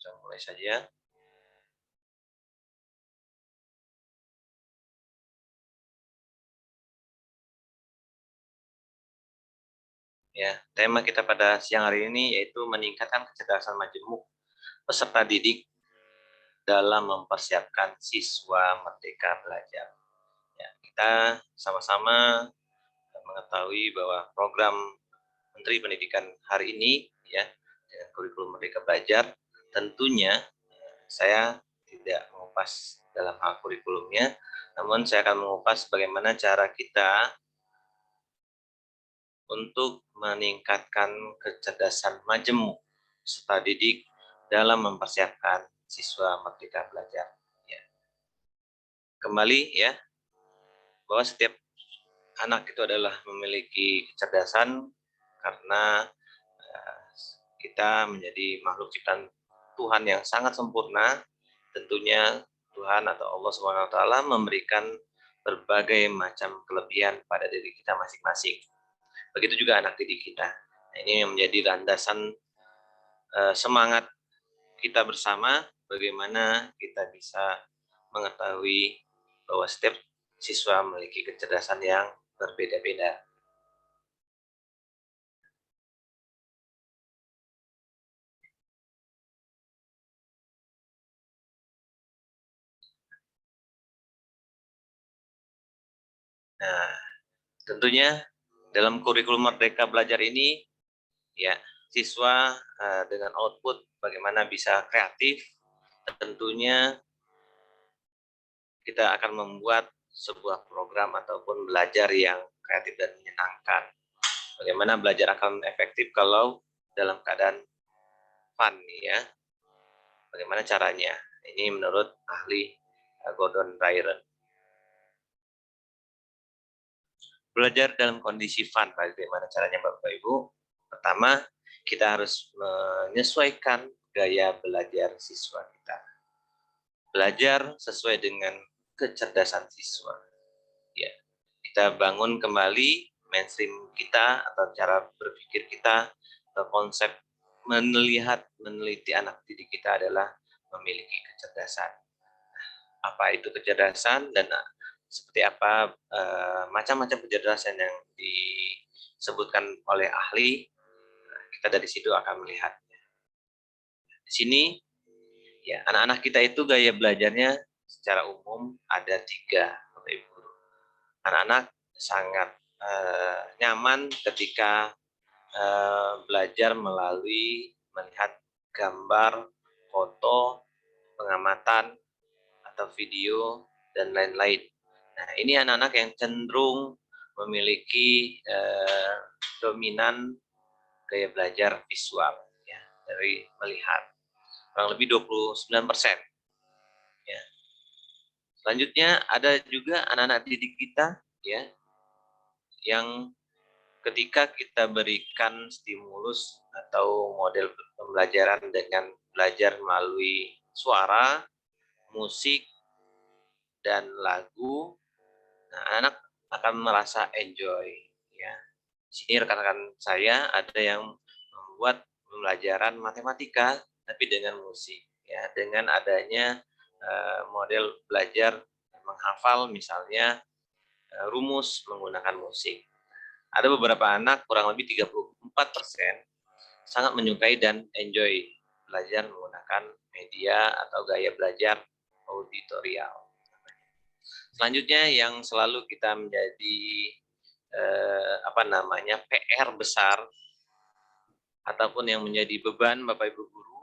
kita mulai saja. Ya, tema kita pada siang hari ini yaitu meningkatkan kecerdasan majemuk peserta didik dalam mempersiapkan siswa merdeka belajar. Ya, kita sama-sama mengetahui bahwa program Menteri Pendidikan hari ini ya dengan kurikulum Merdeka Belajar, tentunya saya tidak mengupas dalam hal kurikulumnya, namun saya akan mengupas bagaimana cara kita untuk meningkatkan kecerdasan majemuk peserta didik dalam mempersiapkan siswa Merdeka Belajar. Ya. Kembali ya, bahwa setiap anak itu adalah memiliki kecerdasan karena kita menjadi makhluk ciptaan Tuhan yang sangat sempurna. Tentunya Tuhan atau Allah SWT memberikan berbagai macam kelebihan pada diri kita masing-masing. Begitu juga anak didik kita. Nah, ini yang menjadi landasan semangat kita bersama, bagaimana kita bisa mengetahui bahwa setiap siswa memiliki kecerdasan yang berbeda-beda. Nah, tentunya dalam kurikulum Merdeka Belajar ini, ya siswa dengan output bagaimana bisa kreatif, tentunya kita akan membuat sebuah program ataupun belajar yang kreatif dan menyenangkan. Bagaimana belajar akan efektif kalau dalam keadaan fun ya. Bagaimana caranya? Ini menurut ahli Gordon Ryan. Belajar dalam kondisi fun, bagaimana caranya Bapak Ibu? Pertama, kita harus menyesuaikan gaya belajar siswa kita. Belajar sesuai dengan kecerdasan siswa. Ya, kita bangun kembali mainstream kita atau cara berpikir kita, atau konsep meneliti anak didik kita adalah memiliki kecerdasan. Apa itu kecerdasan dan seperti apa macam-macam kecerdasan yang disebutkan oleh ahli, kita dari situ akan melihat. Di sini ya anak-anak kita itu gaya belajarnya secara umum ada 3, Bapak Ibu Guru. Anak-anak sangat nyaman ketika belajar melalui melihat gambar, foto, pengamatan, atau video, dan lain-lain. Nah, ini anak-anak yang cenderung memiliki dominan gaya belajar visual ya, dari melihat kurang lebih 29%. Ya. Selanjutnya ada juga anak-anak didik kita ya yang ketika kita berikan stimulus atau model pembelajaran dengan belajar melalui suara, musik, dan lagu, nah, anak akan merasa enjoy ya. Di sini rekan-rekan saya ada yang membuat pembelajaran matematika tapi dengan musik ya, dengan adanya model belajar menghafal misalnya rumus menggunakan musik. Ada beberapa anak kurang lebih 34% sangat menyukai dan enjoy belajar menggunakan media atau gaya belajar auditorial. Selanjutnya yang selalu kita menjadi PR besar ataupun yang menjadi beban Bapak Ibu Guru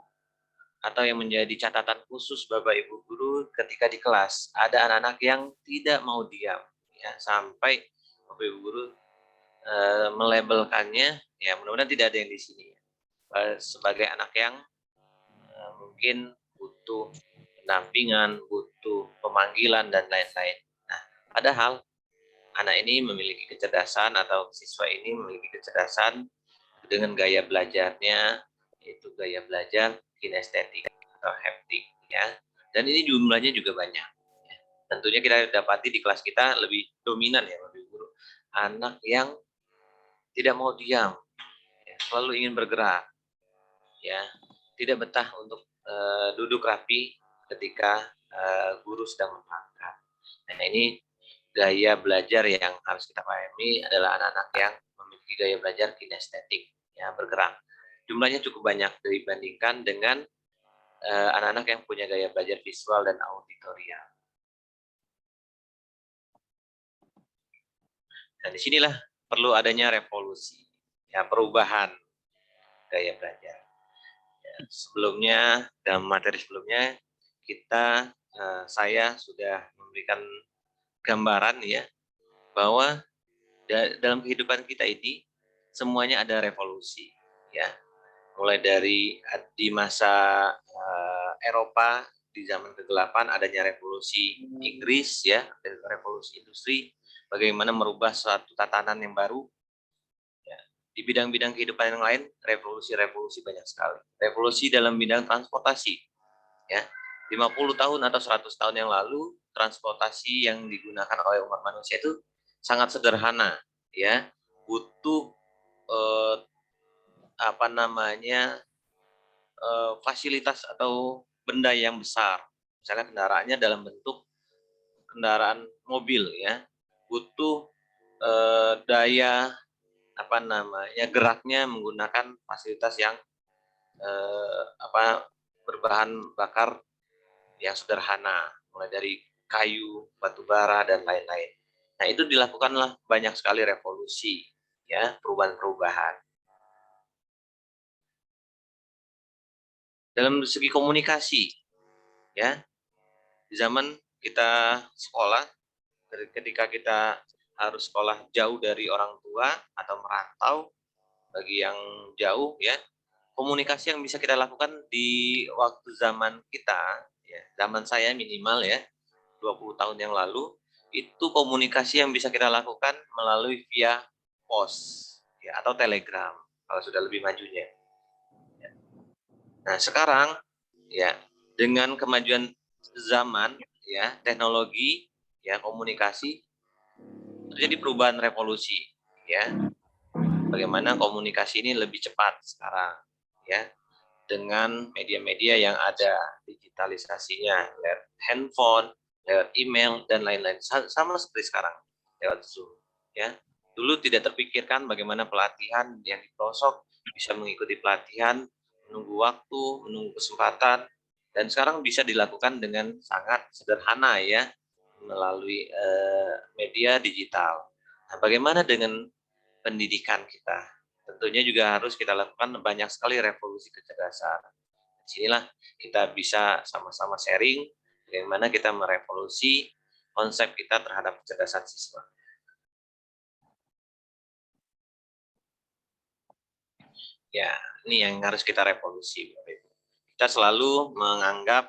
atau yang menjadi catatan khusus Bapak Ibu Guru ketika di kelas, ada anak-anak yang tidak mau diam ya, sampai Bapak Ibu Guru melabelkannya ya, mudah-mudahan tidak ada yang di sini sebagai anak yang mungkin butuh pendampingan, butuh pemanggilan dan lain-lain. Nah, padahal anak ini memiliki kecerdasan atau siswa ini memiliki kecerdasan dengan gaya belajarnya, yaitu gaya belajar kinestetik atau haptik ya. Dan ini jumlahnya juga banyak. Ya. Tentunya kita dapati di kelas kita lebih dominan ya Bapak Ibu Guru, anak yang tidak mau diam, ya, selalu ingin bergerak, ya, tidak betah untuk duduk rapi ketika guru sedang menerangkan. Nah, ini gaya belajar yang harus kita pahami adalah anak-anak yang memiliki gaya belajar kinestetik, ya, bergerak. Jumlahnya cukup banyak dibandingkan dengan anak-anak yang punya gaya belajar visual dan auditorial. Dan disinilah perlu adanya revolusi, ya, perubahan gaya belajar. Ya, sebelumnya, dalam materi sebelumnya, saya sudah memberikan gambaran, ya, bahwa dalam kehidupan kita ini semuanya ada revolusi, ya. Mulai dari di masa Eropa di zaman kegelapan adanya revolusi Inggris, ya, revolusi industri, bagaimana merubah suatu tatanan yang baru, ya. Di bidang-bidang kehidupan yang lain revolusi-revolusi banyak sekali. Revolusi dalam bidang transportasi, ya. 50 tahun atau 100 tahun yang lalu transportasi yang digunakan oleh umat manusia itu sangat sederhana, ya. Butuh fasilitas atau benda yang besar. Misalnya kendaraannya dalam bentuk kendaraan mobil, ya. Butuh daya geraknya menggunakan fasilitas yang berbahan bakar yang sederhana, mulai dari kayu, batu bara, dan lain-lain. Nah, itu dilakukanlah banyak sekali revolusi, ya, perubahan-perubahan. Dalam segi komunikasi, ya, di zaman kita sekolah, ketika kita harus sekolah jauh dari orang tua atau merantau, bagi yang jauh, ya, komunikasi yang bisa kita lakukan di waktu zaman kita, ya, zaman saya minimal, ya, 20 tahun yang lalu, itu komunikasi yang bisa kita lakukan melalui via pos, ya, atau telegram kalau sudah lebih majunya. Nah, sekarang, ya, dengan kemajuan zaman, ya, teknologi, ya, komunikasi, terjadi perubahan revolusi, ya. Bagaimana komunikasi ini lebih cepat sekarang, ya, dengan media-media yang ada digitalisasinya, lewat handphone, lewat email, dan lain-lain. Sama seperti sekarang, lewat Zoom, ya. Dulu tidak terpikirkan bagaimana pelatihan yang di pelosok bisa mengikuti pelatihan, menunggu waktu, menunggu kesempatan, dan sekarang bisa dilakukan dengan sangat sederhana, ya, melalui media digital. Nah, bagaimana dengan pendidikan kita? Tentunya juga harus kita lakukan banyak sekali revolusi kecerdasan. Disinilah kita bisa sama-sama sharing bagaimana kita merevolusi konsep kita terhadap kecerdasan siswa. Ya, ini yang harus kita revolusi, Bapak Ibu. Kita selalu menganggap,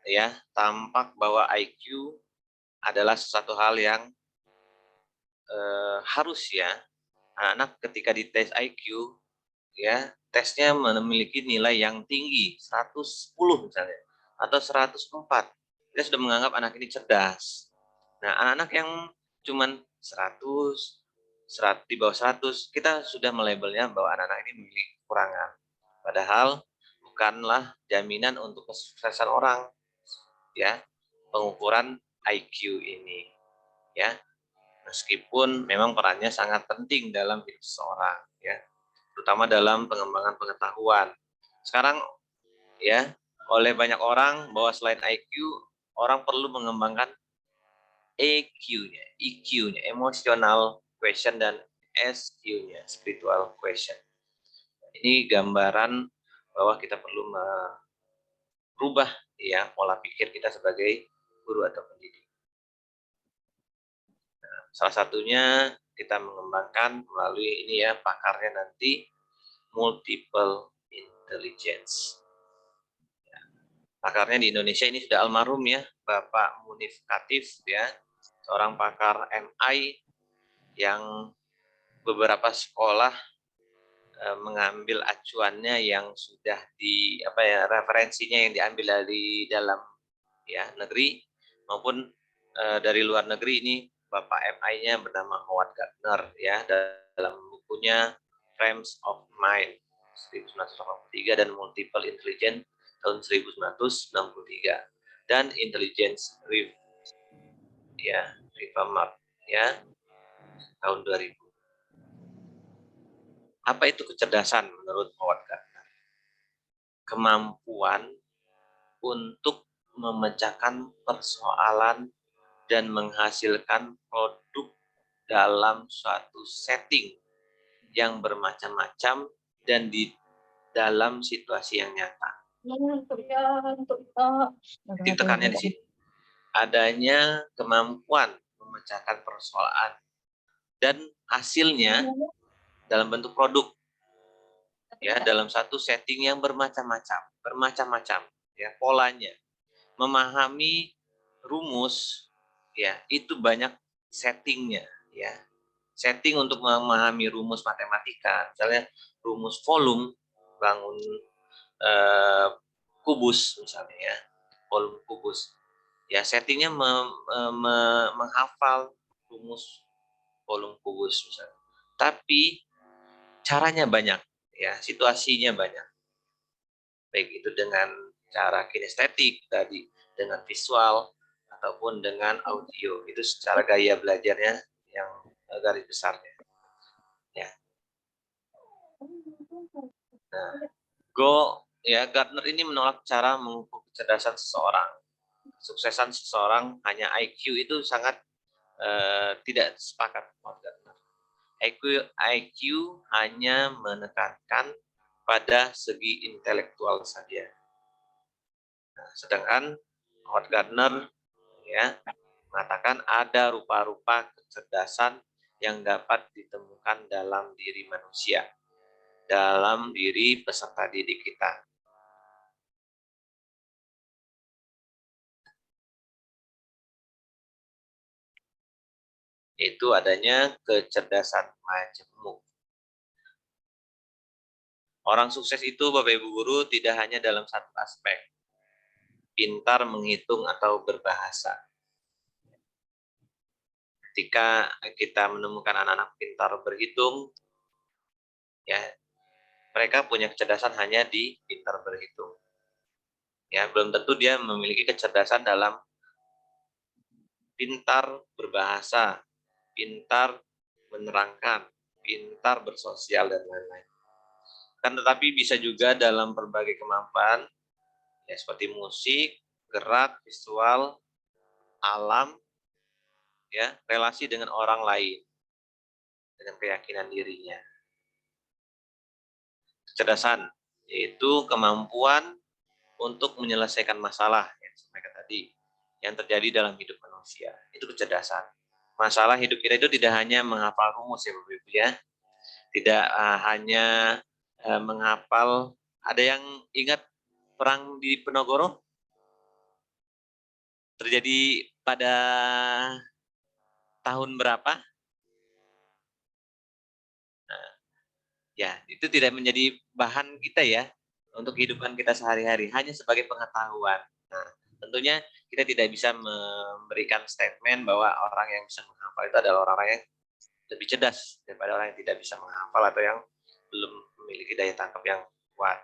ya, tampak bahwa IQ adalah sesuatu hal yang harus, ya, anak-anak ketika dites IQ, ya, tesnya memiliki nilai yang tinggi, 110 misalnya, atau 104. Kita sudah menganggap anak ini cerdas. Nah, anak-anak yang cuman 100, di bawah 100, kita sudah melabelnya bahwa anak-anak ini memiliki kekurangan. Padahal bukanlah jaminan untuk kesuksesan orang, ya, pengukuran IQ ini, ya. Meskipun memang perannya sangat penting dalam hidup seseorang, ya, terutama dalam pengembangan pengetahuan. Sekarang, ya, oleh banyak orang bahwa selain IQ, orang perlu mengembangkan EQ-nya, EQ-nya, emotional question, dan SQ-nya, spiritual question. Ini gambaran bahwa kita perlu merubah, ya, pola pikir kita sebagai guru atau pendidik. Nah, salah satunya kita mengembangkan melalui ini, ya, pakarnya nanti multiple intelligence. Pakarnya di Indonesia ini sudah almarhum, ya, Bapak Munif Katif, ya, seorang pakar MI yang beberapa sekolah mengambil acuannya yang sudah referensinya yang diambil dari dalam, ya, negeri maupun dari luar negeri. Ini Bapak MI-nya bernama Howard Gardner, ya, dalam bukunya Frames of Mind 1983 dan Multiple Intelligence tahun 1963 dan Intelligence Reformat ya tahun 2000. Apa itu kecerdasan menurut Howard Gardner? Kemampuan untuk memecahkan persoalan dan menghasilkan produk dalam suatu setting yang bermacam-macam dan di dalam situasi yang nyata. Titik tekannya di sini. Adanya kemampuan memecahkan persoalan dan hasilnya dalam bentuk produk ya dalam satu setting yang bermacam-macam ya polanya. Memahami rumus ya itu banyak settingnya ya. Setting untuk memahami rumus matematika, misalnya rumus volume, bangun kubus misalnya ya, volume kubus. Ya settingnya menghafal rumus volume kubus misalnya. Tapi caranya banyak ya, situasinya banyak. Baik itu dengan cara kinestetik tadi, dengan visual ataupun dengan audio. Itu secara gaya belajarnya yang garis besarnya. Ya. Nah, Gardner ini menolak cara mengukur kecerdasan seseorang. Kesuksesan seseorang hanya IQ itu sangat tidak sepakat dengan Gardner. IQ hanya menekankan pada segi intelektual saja. Nah, sedangkan Howard Gardner ya mengatakan ada rupa-rupa kecerdasan yang dapat ditemukan dalam diri manusia, dalam diri peserta didik kita. Itu adanya kecerdasan majemuk. Orang sukses itu, Bapak Ibu Guru, tidak hanya dalam satu aspek, pintar menghitung atau berbahasa. Ketika kita menemukan anak-anak pintar berhitung, ya mereka punya kecerdasan hanya di pintar berhitung. Ya, belum tentu dia memiliki kecerdasan dalam pintar berbahasa, pintar menerangkan, pintar bersosial dan lain-lain. Kan tetapi bisa juga dalam berbagai kemampuan ya seperti musik, gerak, visual, alam, ya, relasi dengan orang lain, dengan keyakinan dirinya. Kecerdasan yaitu kemampuan untuk menyelesaikan masalah yang sampaikan tadi yang terjadi dalam hidup manusia. Itu kecerdasan. Masalah hidup kita itu tidak hanya menghafal rumus ya Bapak Ibu ya. Tidak hanya menghafal. Ada yang ingat perang di Penogoro? Terjadi pada tahun berapa? Nah, ya, itu tidak menjadi bahan kita ya untuk kehidupan kita sehari-hari, hanya sebagai pengetahuan. Nah, tentunya kita tidak bisa memberikan statement bahwa orang yang bisa menghafal itu adalah orang yang lebih cerdas daripada orang yang tidak bisa menghafal atau yang belum memiliki daya tangkap yang kuat.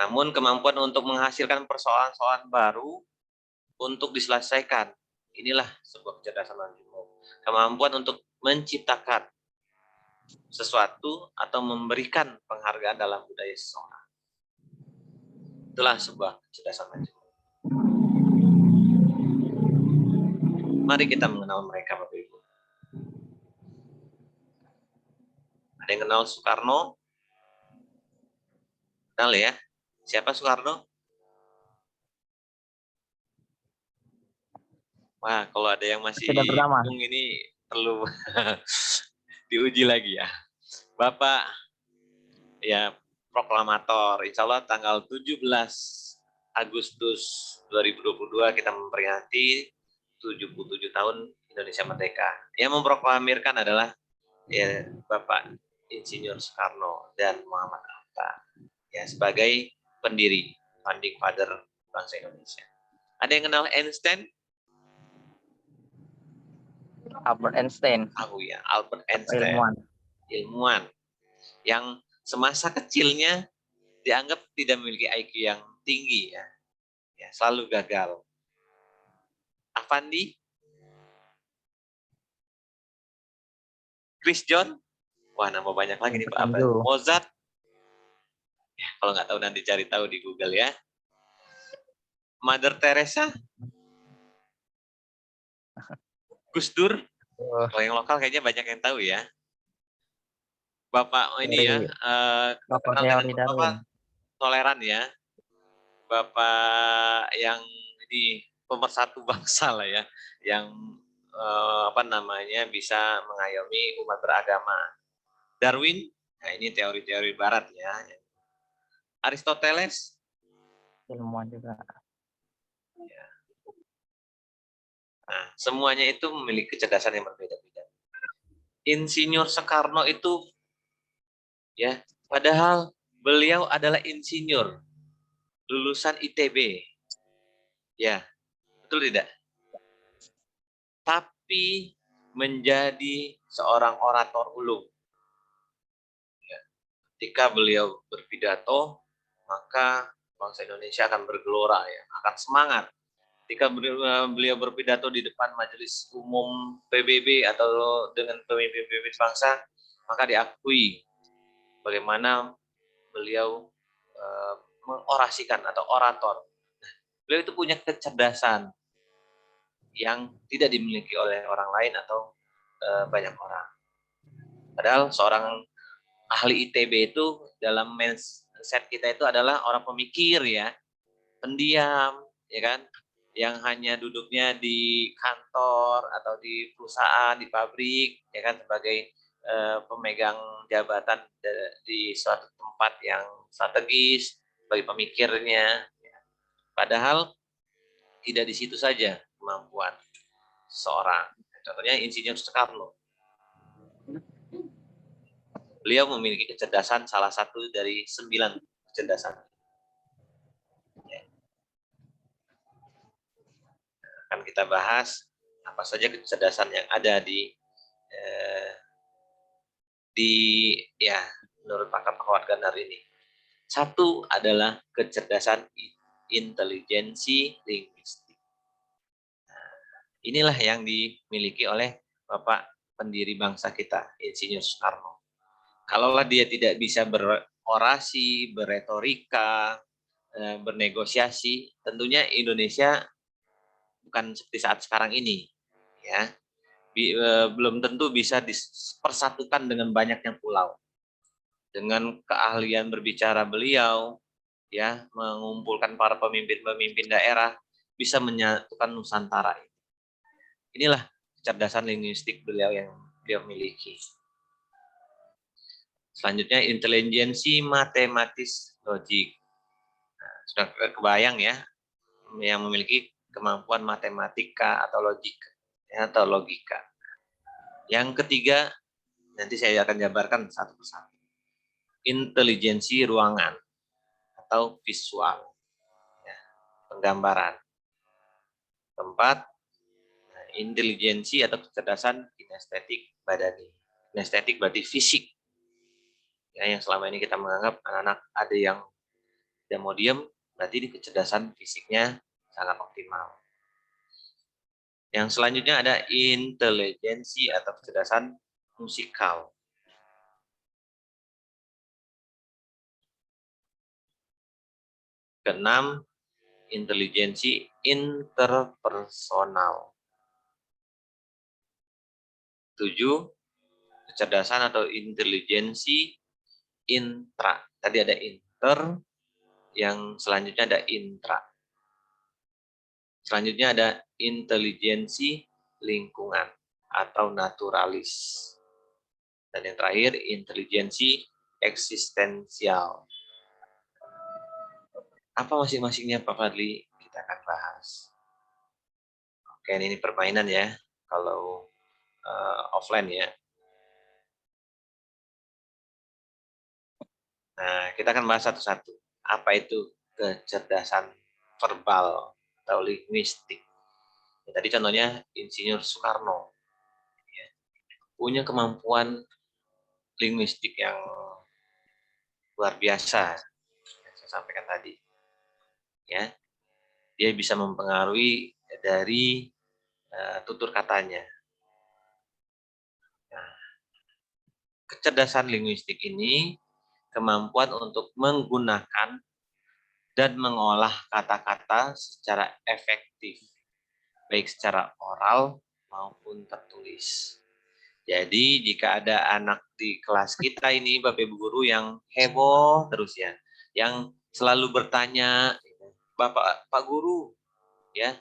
Namun kemampuan untuk menghasilkan persoalan-persoalan baru untuk diselesaikan, inilah sebuah kecerdasan majemuk. Kemampuan untuk menciptakan sesuatu atau memberikan penghargaan dalam budaya seseorang. Itulah sebuah kecerdasan majemuk. Mari kita mengenal mereka, Bapak Ibu. Ada yang kenal Soekarno? Kenal ya? Siapa Soekarno? Wah, kalau ada yang masih bingung ini perlu diuji lagi ya. Bapak ya proklamator. Insya Allah tanggal 17 Agustus 2022 kita memperingati 77 tahun Indonesia Merdeka. Yang memproklamirkan adalah ya, Bapak Insinyur Soekarno dan Muhammad Hatta ya sebagai pendiri, founding father bangsa Indonesia. Ada yang kenal Einstein? Albert Einstein. Oh ya, Albert Einstein. Ilmuwan yang semasa kecilnya dianggap tidak memiliki IQ yang tinggi ya, selalu gagal. Avandi, Chris John, wah nama banyak lagi nih Pak Avandi. Pintu. Mozart, ya, kalau nggak tahu nanti cari tahu di Google ya. Mother Teresa, Gus Dur, Oh, kalau yang lokal kayaknya banyak yang tahu ya. Bapak ini ya, dari Bapak terkenal dengan teori Bapak Darwin. toleran ya. Bapak yang ini pemersatu bangsa lah ya, yang apa namanya bisa mengayomi umat beragama. Darwin, nah ini teori-teori Barat ya. Aristoteles, Ilmuwan juga. nah semuanya itu memiliki kecerdasan yang berbeda-beda. Insinyur Soekarno itu ya, padahal beliau adalah insinyur lulusan ITB, ya betul tidak? Tapi menjadi seorang orator ulung. Ketika beliau berpidato, maka bangsa Indonesia akan bergelora ya, akan semangat. Ketika beliau berpidato di depan Majelis Umum PBB atau dengan pemimpin-pemimpin bangsa, maka diakui bagaimana beliau mengorasikan atau orator. Beliau itu punya kecerdasan yang tidak dimiliki oleh orang lain atau banyak orang. Padahal seorang ahli ITB itu dalam mindset kita itu adalah orang pemikir ya, pendiam, ya kan, yang hanya duduknya di kantor atau di perusahaan, di pabrik, ya kan, sebagai pemegang jabatan di suatu tempat yang strategis, sebagai pemikirnya. Padahal tidak di situ saja kemampuan seorang. Contohnya Insinyur Soekarno. Beliau memiliki kecerdasan salah satu dari 9 kecerdasan. Akan kita bahas apa saja kecerdasan yang ada di ya menurut pakar kewarganegaraan ini. Satu adalah kecerdasan intelijensi linguistik. Inilah yang dimiliki oleh Bapak pendiri bangsa kita, Insinyur Soekarno. Kalaulah dia tidak bisa berorasi, berretorika, bernegosiasi, tentunya Indonesia bukan seperti saat sekarang ini, ya. Belum tentu bisa dipersatukan dengan banyaknya pulau. Dengan keahlian berbicara beliau, ya, mengumpulkan para pemimpin-pemimpin daerah, bisa menyatukan Nusantara. Inilah kecerdasan linguistik beliau yang beliau miliki. Selanjutnya intelijensi matematis logik. Nah, sudah kebayang ya, yang memiliki kemampuan matematika atau logika, ya, atau logika. Yang ketiga, nanti saya akan jabarkan satu persatu. Intelijensi ruangan atau visual, ya, penggambaran. Keempat, intelijensi atau kecerdasan kinestetik badani. Kinestetik berarti fisik. Ya, yang selama ini kita menganggap anak-anak ada yang tidak mau diem, berarti di kecerdasan fisiknya sangat optimal. Yang selanjutnya ada intelijensi atau kecerdasan musikal. Keenam, intelijensi interpersonal. 7, kecerdasan atau intelijensi intra. Tadi ada inter, yang selanjutnya ada intra. Selanjutnya ada intelijensi lingkungan atau naturalis. Dan yang terakhir, intelijensi eksistensial. Apa masing-masingnya Pak Fadli? Kita akan bahas. Oke, ini permainan ya, kalau offline ya. Nah, kita akan bahas satu-satu. Apa itu kecerdasan verbal atau linguistik? Ya, tadi contohnya Insinyur Soekarno. Ya, punya kemampuan linguistik yang luar biasa. saya sampaikan tadi. Ya, dia bisa mempengaruhi dari tutur katanya. Nah, kecerdasan linguistik ini kemampuan untuk menggunakan dan mengolah kata-kata secara efektif, baik secara oral maupun tertulis. Jadi jika ada anak di kelas kita ini, Bapak Ibu guru yang heboh terus ya, yang selalu bertanya, Bapak Pak Guru, ya,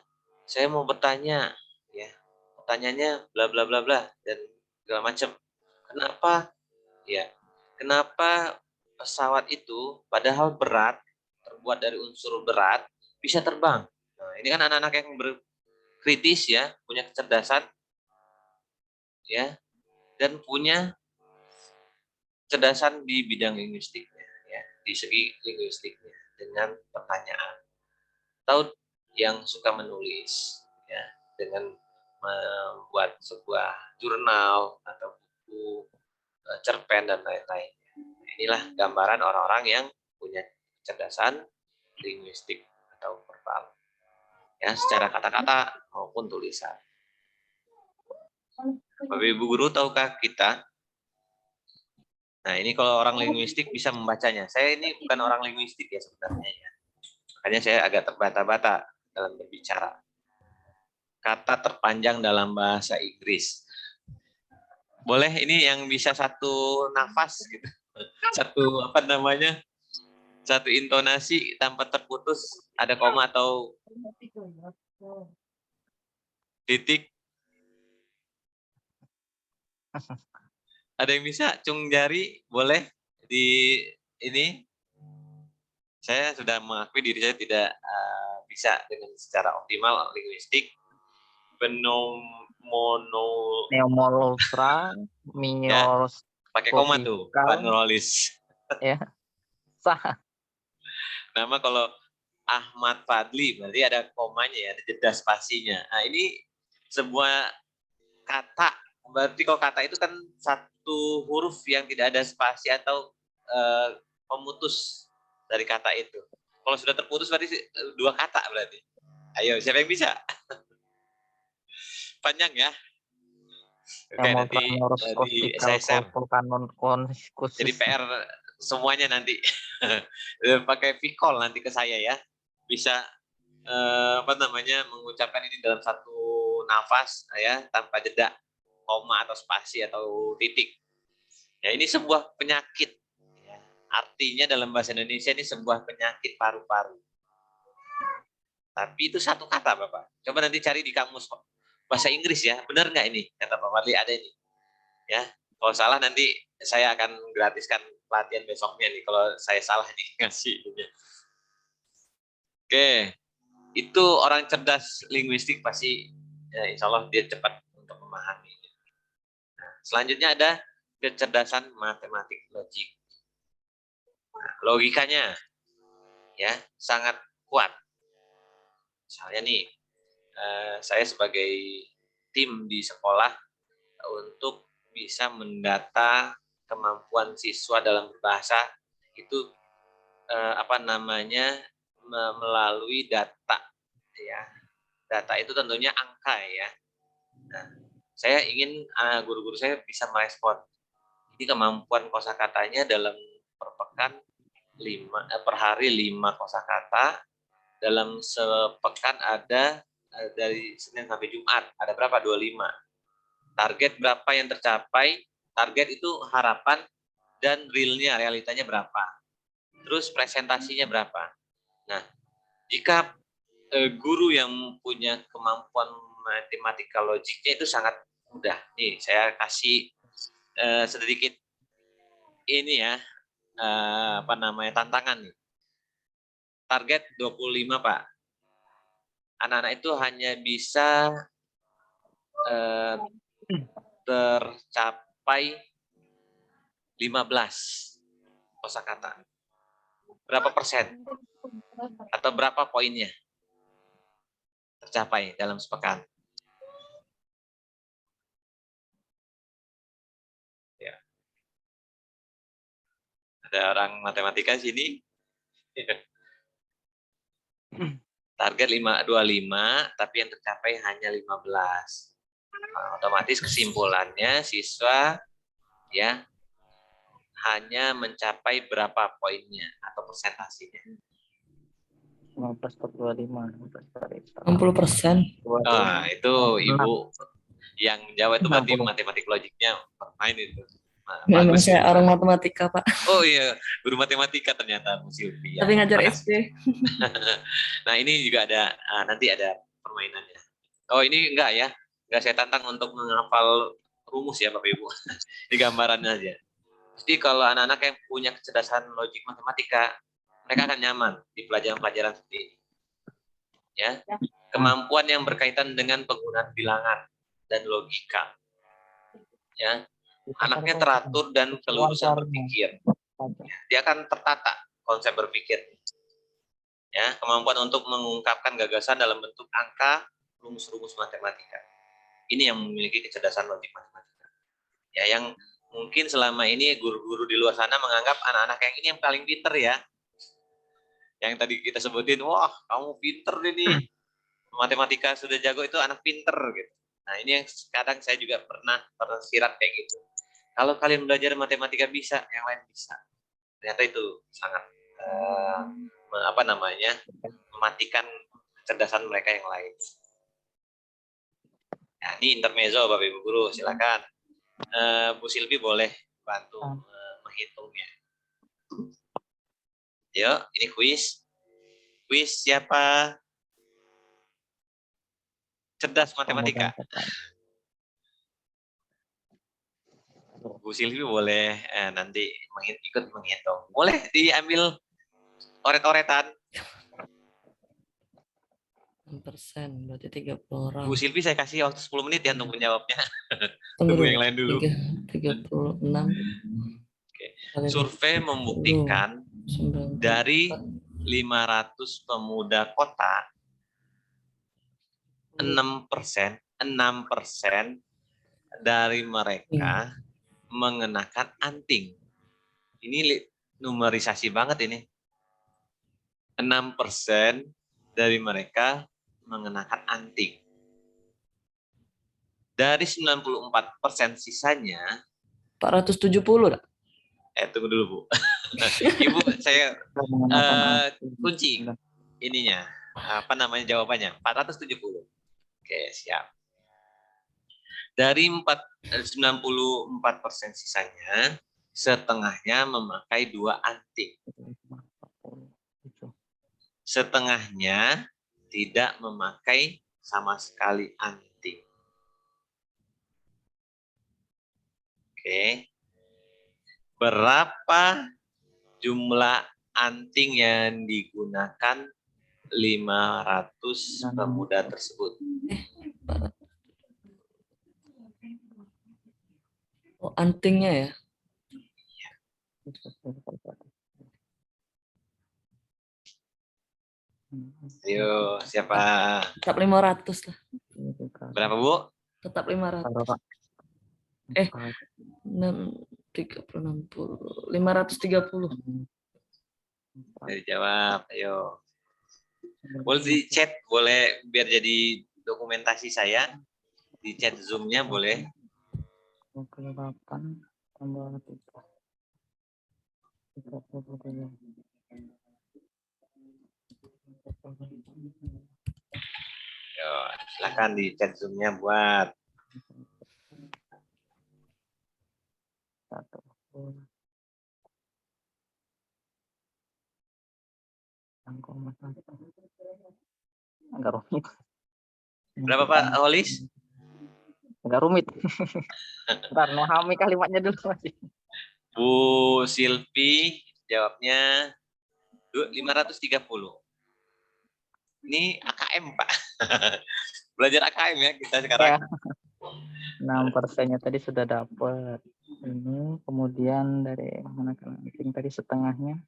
saya mau bertanya, ya, pertanyaannya bla bla bla bla dan segala macam. Kenapa? Ya, kenapa pesawat itu padahal berat, terbuat dari unsur berat, bisa terbang? Nah, ini kan anak-anak yang berkritis ya, punya kecerdasan ya, dan punya kecerdasan di bidang linguistiknya ya, di segi linguistiknya dengan pertanyaan. Atau yang suka menulis ya, dengan membuat sebuah jurnal atau buku cerpen dan lain-lain. Inilah gambaran orang-orang yang punya kecerdasan linguistik atau verbal ya, secara kata-kata maupun tulisan. Bapak Ibu guru, tahukah kita? Nah, ini kalau orang linguistik bisa membacanya. Saya ini bukan orang linguistik ya sebenarnya ya. Makanya saya agak terbata-bata dalam berbicara. Kata terpanjang dalam bahasa Inggris. Boleh ini yang bisa satu nafas gitu. Satu apa namanya? Satu intonasi tanpa terputus, ada koma atau titik. Ada yang bisa cung jari? Boleh di ini. Saya sudah mengakui diri saya tidak bisa dengan secara optimal linguistik. Mono Neomolostra, ya, Minios pakai koma tuh, Pak Tropical, Nurolis. ya, sah. Nama kalau Ahmad Fadli berarti ada komanya ya, ada jeda spasinya. Nah, ini sebuah kata, berarti kalau kata itu kan satu huruf yang tidak ada spasi atau pemutus dari kata itu. Kalau sudah terputus berarti dua kata berarti. Ayo, siapa yang bisa? Panjang ya. Oke, Neomolostra, nanti Minios di Tropical, SSM. Volcanon, Jadi Khusus. PR semuanya nanti pakai Vicol nanti ke saya ya. Bisa apa namanya mengucapkan ini dalam satu nafas ya, tanpa jeda koma atau spasi atau titik. Ya, ini sebuah penyakit. Ya. Artinya dalam bahasa Indonesia ini sebuah penyakit paru-paru. Tapi itu satu kata, Bapak. Coba nanti cari di kamus bahasa Inggris ya. Benar nggak ini? Kata Pak Marli ada ini. Ya, kalau salah nanti saya akan gratiskan pelatihan besoknya nih. Kalau saya salah nih ngasih. Oke, itu orang cerdas linguistik pasti ya, insya Allah dia cepat untuk memahami. Nah, selanjutnya ada kecerdasan matematik logik. Nah, logikanya ya sangat kuat. Misalnya nih, saya sebagai tim di sekolah untuk bisa mendata kemampuan siswa dalam berbahasa itu apa namanya melalui data ya. Data itu tentunya angka ya. Nah, saya ingin guru-guru saya bisa merespon ini kemampuan kosakatanya dalam per pekan per hari 5 kosakata, dalam sepekan ada dari Senin sampai Jumat ada berapa? 25. Target berapa yang tercapai? Target itu harapan dan realnya, realitanya berapa? Terus presentasinya berapa? Nah, jika guru yang punya kemampuan matematika logiknya itu sangat mudah. Nih, saya kasih sedikit ini ya, apa namanya tantangan nih. Target 25, Pak. Anak-anak itu hanya bisa tercapai 15 kosakata. Berapa persen? Atau berapa poinnya tercapai dalam sepekan? Ya. Ada orang matematika sini? Target 525, tapi yang tercapai hanya 15. Nah, otomatis kesimpulannya siswa ya hanya mencapai berapa poinnya atau persentasenya. 15/25, 60%. Itu Ibu yang Jawa itu berarti 60. matematik logiknya main itu. Nah, Memang bagus saya itu. orang matematika, Pak. Oh iya, guru matematika ternyata Bu Silvi. Tapi ngajar Makasih. SD. Nah, ini juga ada nanti ada permainannya. Oh, ini enggak ya. Enggak saya tantang untuk menghafal rumus ya Bapak Ibu. Di gambarannya aja. Jadi kalau anak-anak yang punya kecerdasan logik matematika, mereka akan nyaman di pelajaran-pelajaran seperti ini. Ya. Kemampuan yang berkaitan dengan penggunaan bilangan dan logika. Ya. Anaknya teratur dan kelurusan berpikir. Dia akan tertata konsep berpikir. Ya, kemampuan untuk mengungkapkan gagasan dalam bentuk angka, rumus-rumus matematika. Ini yang memiliki kecerdasan logik matematika. Ya, yang mungkin selama ini guru-guru di luar sana menganggap anak-anak yang ini yang paling pinter ya. Yang tadi kita sebutin, wah kamu pinter ini, matematika sudah jago itu anak pinter gitu. Nah ini yang kadang saya juga pernah tersirat kayak gitu. Kalau kalian belajar matematika bisa, yang lain bisa. Ternyata itu sangat mematikan kecerdasan mereka yang lain. Nah, ini intermezzo Bapak Ibu Guru, silakan. Bu Silvi boleh bantu menghitungnya. Yuk, ini kuis. Kuis siapa cerdas matematika? Bu Silvi boleh nanti ikut menghitung. Boleh diambil oret-oretan. 6%, berarti 30 orang. Bu Silvi saya kasih waktu 10 menit ya untuk menjawabnya. Tunggu Tunggu yang lain dulu. 36. Oke. Survei membuktikan 94. dari 500 pemuda kota 6% dari mereka mengenakan anting. Ini numerisasi banget ini. 6% dari mereka mengenakan anting. Dari 94% sisanya 470, tunggu dulu Bu. Ibu saya kunci ininya. Apa namanya jawabannya? 470. Oke, siap. Dari 94% sisanya, setengahnya memakai 2 anting. Setengahnya tidak memakai sama sekali anting. Oke. Berapa jumlah anting yang digunakan 500 pemuda tersebut? Oh, antingnya ya. Ayo, siapa? Tetap 500 lah. Berapa, Bu? Tetap 500. 530. Ayo jawab, ayo. Boleh di chat, boleh biar jadi dokumentasi saya. Di chat Zoom-nya boleh. 28 tambah 30. Yo, silakan di chat Zoom-nya buat. 1. Agak rumit. Berapa Pak Holis? Agak rumit. Bentar, memahami kalimatnya dulu masih. Bu Silvi jawabnya 530. Ini AKM Pak. Belajar AKM ya kita sekarang. Ya. 6%-nya tadi sudah dapat. Ini kemudian dari menggunakan anting tadi setengahnya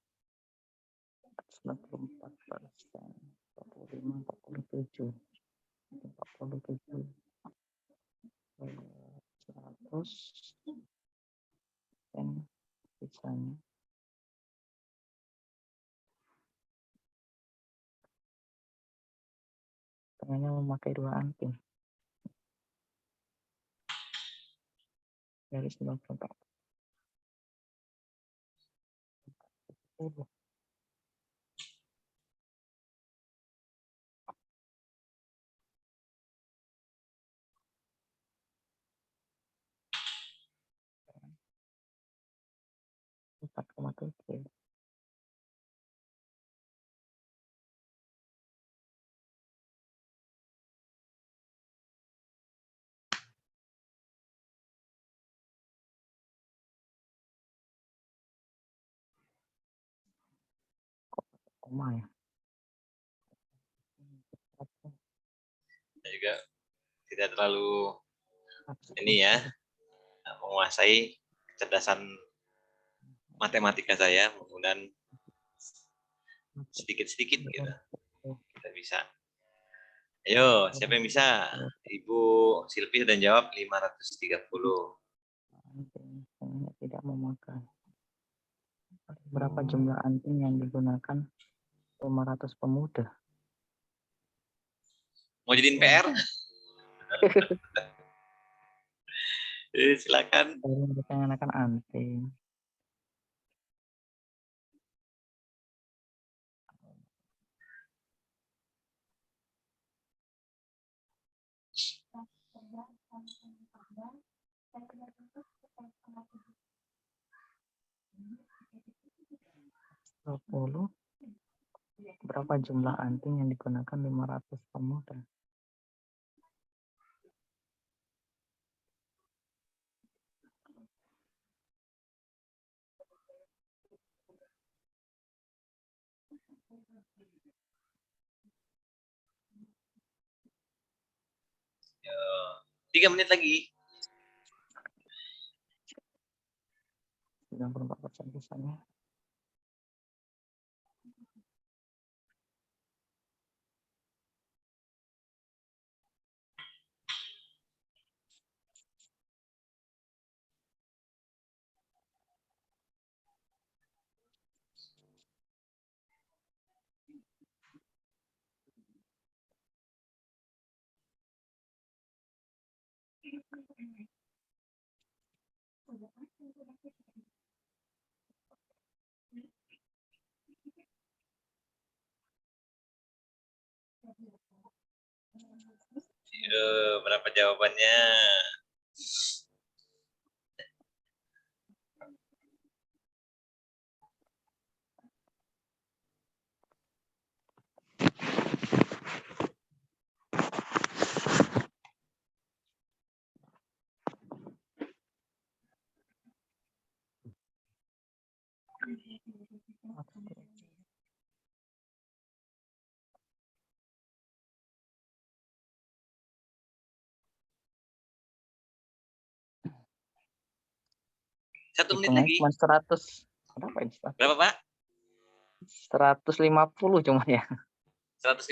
94%, 45, 47, 47, 100, dan sisanya setengahnya memakai 2 anting. Dari 94. Empat koma tujuh. Koma ya. Saya juga tidak terlalu ini ya, menguasai kecerdasan matematika saya, mudah-mudahan sedikit-sedikit gitu kita bisa. Ayo, siapa yang bisa? Ibu Silvi sudah jawab 530. Setengahnya tidak memakai. Berapa jumlah anting yang digunakan 500 pemuda? Mau jadiin PR? Silakan. Mereka menggunakan anting. Berapa jumlah anting yang digunakan 500 pemuda? Yo, 3 menit lagi. 94% sisanya. Yo, berapa jawabannya? Satu menit Hitungnya lagi. cuma 100. Berapa ini? Berapa, Pak? 150 cuma ya. 150.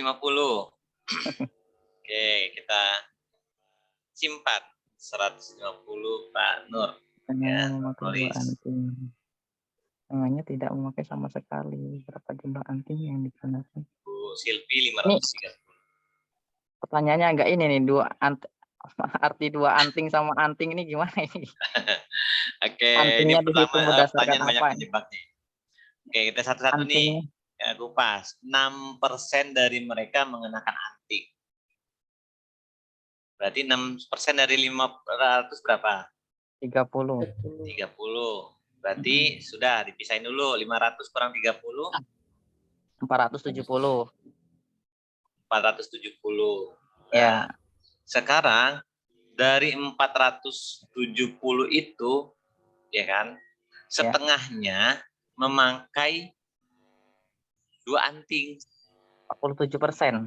Oke, kita simpan 150 Pak Nur. Setengahnya Ya, memakai 2 tulis. anting. Setengahnya tidak memakai sama sekali. Berapa jumlah anting yang digunakan? Bu Silvi 530. Pertanyaannya agak ini nih, arti 2 anting sama anting ini gimana ini? Oke, ini Antingnya pertama dihitung berdasarkan pertanyaan banyak apa? menjebak nih. Oke, kita satu-satu nih. Anting Ya, kupas. 6% dari mereka mengenakan anting. Berarti 6% dari 500 berapa? 30. 30. Berarti sudah dipisahin dulu. 500 kurang 30. 470. 470. Nah, Ya, sekarang dari 470 itu, ya kan, setengahnya memakai 2 anting. 47%.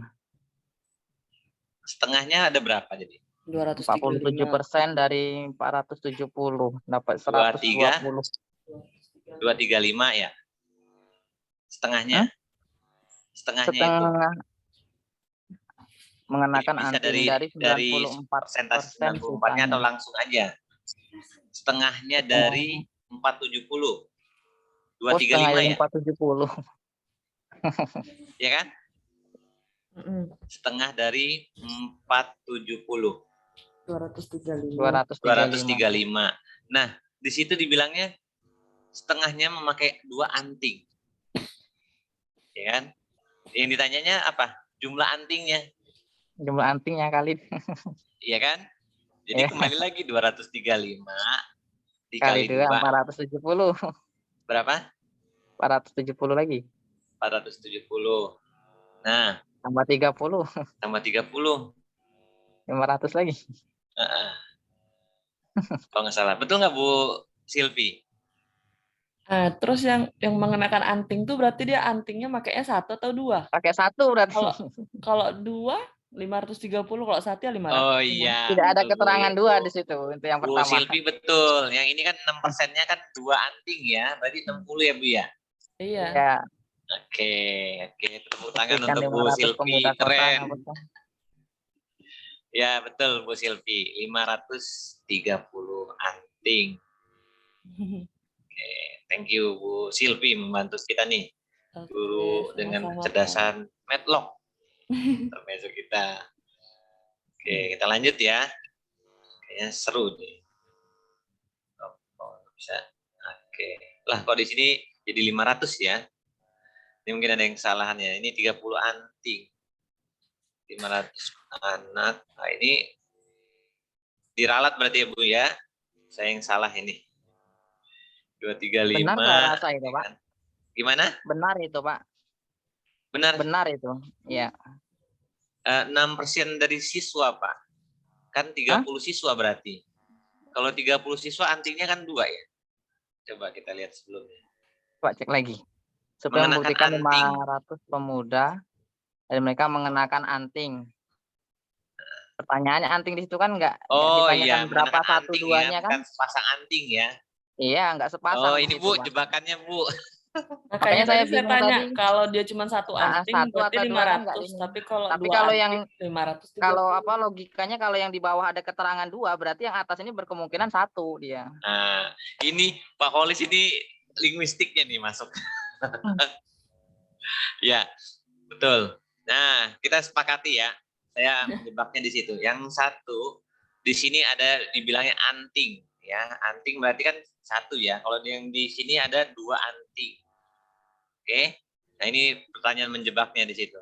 Setengahnya ada berapa jadi? 47% dari 470 dapat 23, 120. 235 ya. Setengahnya. Setengahnya itu. Setengah mengenakan Bisa anting dari 94% persentase 94-nya atau sisanya. langsung aja. Setengahnya dari 470. 235 setengah dari ya. 470. Ya kan? setengah dari 470. 235. 235. Nah, di situ dibilangnya setengahnya memakai 2 anting. Ya kan? Yang ditanyanya apa? Jumlah antingnya. Jumlah antingnya kali. Iya kan? Jadi Ya. kembali lagi 235 Kali dikali 2 2 470. berapa? 470 lagi. 470. Nah, Tambah 30. tambah 30. 500 lagi. Kalau nggak salah. Betul nggak Bu Silvi? Nah, terus yang mengenakan anting tuh berarti dia antingnya makainya 1 atau 2? Pakai 1 berarti. Kalau 2 530, kalau 1 ya 500. Oh iya. Tidak ada betul, keterangan Bu. 2 di situ. Itu yang Bu pertama. Silvi betul. Yang ini kan 6%-nya kan 2 anting ya. Berarti 60 ya Bu ya? Iya. Ya. Oke. Tepuk tangan Berikan untuk Bu 500 Silvi. pemuda kota. Keren. Apa tuh? Ya betul Bu Silvi. 530 anting. Oke. Thank you Bu Silvi membantu kita nih. Guru dengan kecerdasan Matlock. Termasuk kita. Oke, kita lanjut ya. Kayaknya seru nih. Oh, bisa. Oke. Lah, kok di sini jadi 500 ya? Ini mungkin ada yang kesalahan ya. Ini 30 anting. 500 anak. Nah, ini diralat berarti ya, Bu ya. Saya yang salah ini. 235. Benar saya rasa itu, ya Pak. kan? Gimana? Benar itu, Pak. Benar. Benar itu. Ya. 6% dari siswa, Pak. Kan 30 siswa berarti. Kalau 30 siswa antingnya kan 2 ya. Coba kita lihat sebelumnya. Pak cek lagi. Supaya Mengenakan membuktikan anting. 500 pemuda dan mereka mengenakan anting. Pertanyaannya anting di situ kan nggak Oh ditanyakan iya, berapa mengenakan 1 anting ya, 2-nya kan? bukan sepasang anting ya. Iya, nggak sepasang Oh di ini situ, Bu, Pak. jebakannya Bu. Makanya saya tadi saya bingung tanya, tadi. kalau dia cuma 1 anting 1 berarti atau 2 kan nggak 500, ini. tapi kalau Tapi 2 kalau anting yang 500. kalau apa logikanya kalau yang di bawah ada keterangan 2 berarti yang atas ini berkemungkinan 1 dia. Nah, ini Pak Kolis ini linguistiknya nih masuk. Ya, betul. Nah, kita sepakati ya. Saya menjebaknya di situ. Yang satu di sini ada dibilangnya anting, ya. Anting berarti kan 1 ya. Kalau yang di sini ada 2 anting. Oke. Nah, ini pertanyaan menjebaknya di situ.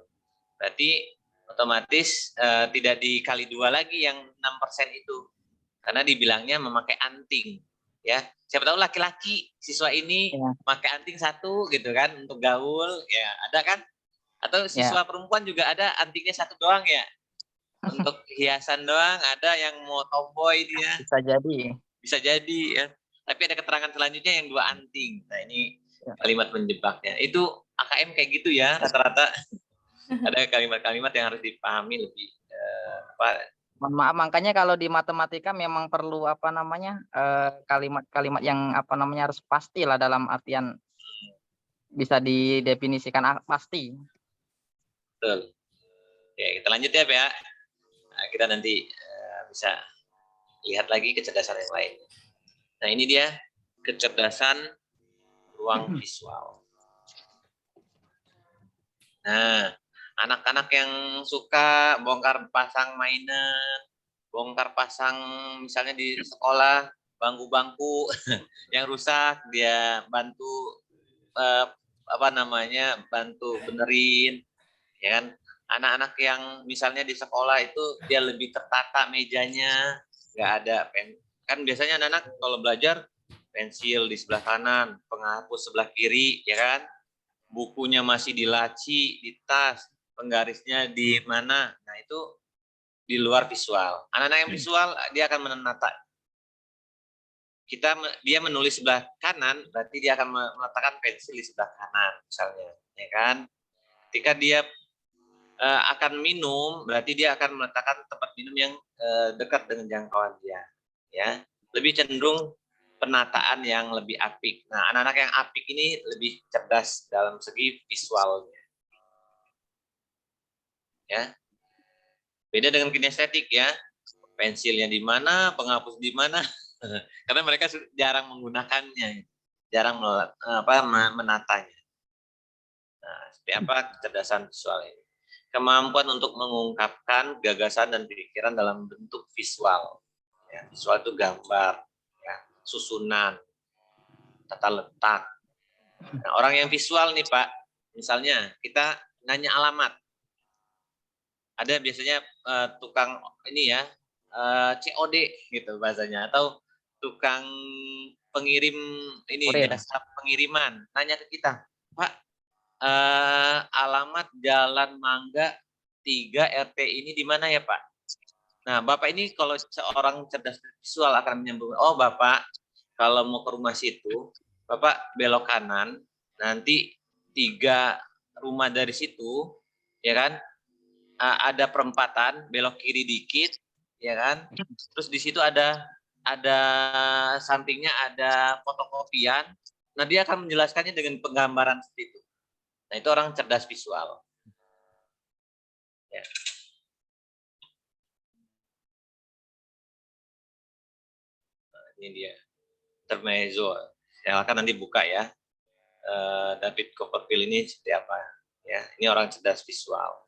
Berarti otomatis tidak dikali 2 lagi yang 6% itu. Karena dibilangnya memakai anting, ya. Siapa tahu laki-laki siswa ini pakai anting 1 gitu kan untuk gaul, ya ada kan? Atau siswa perempuan juga ada antingnya 1 doang ya. Untuk hiasan doang, ada yang mau tomboy dia. Bisa jadi. Bisa jadi ya. Tapi ada keterangan selanjutnya yang 2 anting. Nah, ini kalimat menjebaknya. Itu AKM kayak gitu ya rata-rata. Ada kalimat-kalimat yang harus dipahami lebih Mohon maaf, makanya kalau di matematika memang perlu apa namanya kalimat-kalimat yang apa namanya harus pasti lah dalam artian bisa didefinisikan pasti. Betul. Ya, kita lanjut ya, Pak. Nah, kita nanti bisa lihat lagi kecerdasan yang lain. Nah, ini dia kecerdasan ruang visual. Nah, anak-anak yang suka bongkar pasang mainan, bongkar pasang misalnya di sekolah bangku-bangku yang rusak, dia bantu bantu benerin, ya kan? Anak-anak yang misalnya di sekolah itu dia lebih tertata mejanya, nggak ada pen. Kan biasanya anak-anak kalau belajar pensil di sebelah kanan, penghapus sebelah kiri, ya kan? Bukunya masih di laci, di tas, penggarisnya di mana. Nah, itu di luar visual. Anak-anak yang visual dia akan menata. Dia menulis sebelah kanan, berarti dia akan meletakkan pensil di sebelah kanan misalnya, ya kan? Ketika dia akan minum, berarti dia akan meletakkan tempat minum yang dekat dengan jangkauan dia, ya. Lebih cenderung penataan yang lebih apik. Nah, anak-anak yang apik ini lebih cerdas dalam segi visualnya, ya. Beda dengan kinestetik ya, pensilnya di mana, penghapus di mana, karena mereka jarang menggunakannya, jarang menatanya. Nah, seperti apa kecerdasan visual ini? kemampuan untuk mengungkapkan gagasan dan pikiran dalam bentuk visual. Ya, visual itu gambar, ya, susunan, tata letak. Nah, orang yang visual nih Pak, misalnya kita nanya alamat, ada biasanya tukang ini ya, COD gitu bahasanya, atau tukang pengirim ini Kurir. jasa pengiriman, nanya ke kita, Pak, alamat Jalan Mangga 3 RT ini di mana ya Pak? Nah, Bapak ini kalau seorang cerdas visual akan menyambung, oh Bapak, kalau mau ke rumah situ, Bapak belok kanan, nanti 3 rumah dari situ, ya kan, ada perempatan, belok kiri dikit, ya kan, terus di situ ada sampingnya ada fotokopian, nah dia akan menjelaskannya dengan penggambaran seperti itu. Nah, itu orang cerdas visual. Ya. Nah, ini dia intermezzo. Silakan nanti buka ya. David Copperfield ini seperti apa? Ya, ini orang cerdas visual.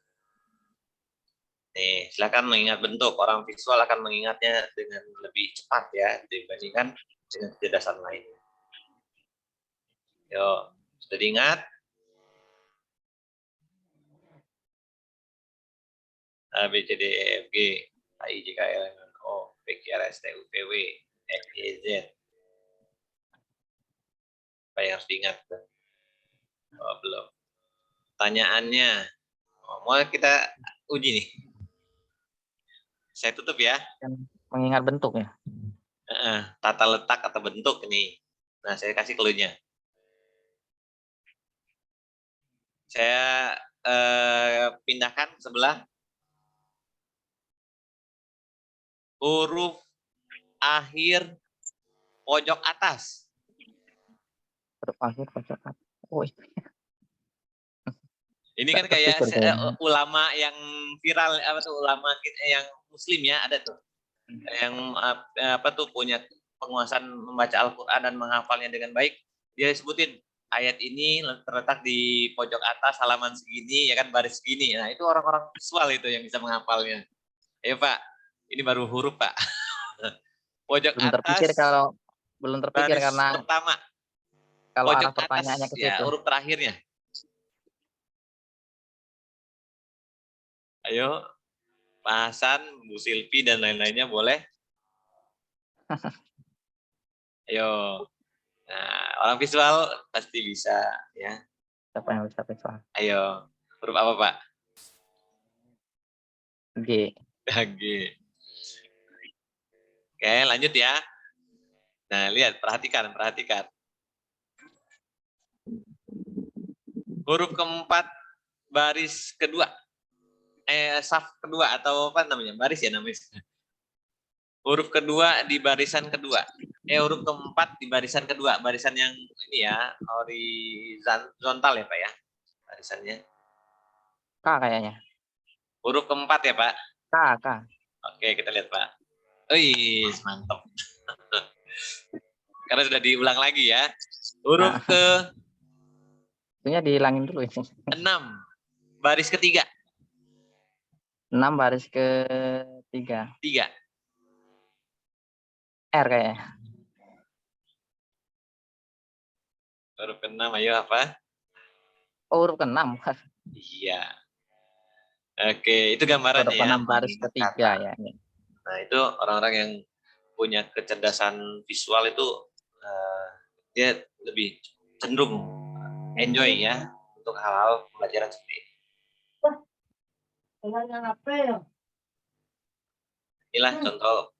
Nih, silakan mengingat bentuk. Orang visual akan mengingatnya dengan lebih cepat ya dibandingkan dengan kecerdasan lainnya. Yo, sudah diingat? A, B, C, D, E, F, G, H, I, J, K, L, M, N, O, P, Q, R, S, T, U, V, W, X, Y, Z. Apa yang harus diingat? Oh, belum. Pertanyaannya, mau kita uji nih. Saya tutup ya. Mengingat bentuk ya. Tata letak atau bentuk ini. Nah, saya kasih clue-nya. Saya pindahkan sebelah huruf akhir pojok atas. Huruf akhir pojok atas. Oh, Ini kan kayak ulama yang viral, apa tuh, ulama yang muslim ya, ada tuh. Yang apa tuh punya penguasaan membaca Al-Qur'an dan menghafalnya dengan baik. Dia sebutin ayat ini terletak di pojok atas halaman segini, ya kan, baris segini. Nah, itu orang-orang visual itu yang bisa menghafalnya. Ayo Pak, ini baru huruf Pak. Pojok belum terpikir atas, karena baris pertama. kalau Pojok arah pertanyaannya atas, ke ya situ. huruf terakhirnya. Ayo, Pak Hasan, Bu Silvi, dan lain-lainnya boleh. Ayo. Nah, orang visual pasti bisa ya. Siapa yang bisa visual? Ayo, huruf apa Pak? G. G. Oke, lanjut ya. Nah, lihat, perhatikan. Huruf keempat, baris kedua. Saf kedua atau apa namanya? Baris ya namanya. Huruf kedua di barisan kedua. Huruf keempat di barisan kedua. Barisan yang ini ya, horizontal ya Pak ya. Barisannya. K kayaknya. Huruf keempat ya Pak. K. Oke, kita lihat Pak. Wih, mantap. Karena sudah diulang lagi ya. Huruf ke Itunya dihilangin dulu ini. 6, baris ketiga. 6 baris ketiga. 3. R kayaknya. Huruf ke-6, ayo apa? Oh, huruf ke-6. Iya. Oke, itu gambarannya Huruf ya. ke-6 baris ketiga ya. Nah, itu orang-orang yang punya kecerdasan visual itu dia lebih cenderung enjoy ya untuk hal-hal pembelajaran seperti ini. Inilah contoh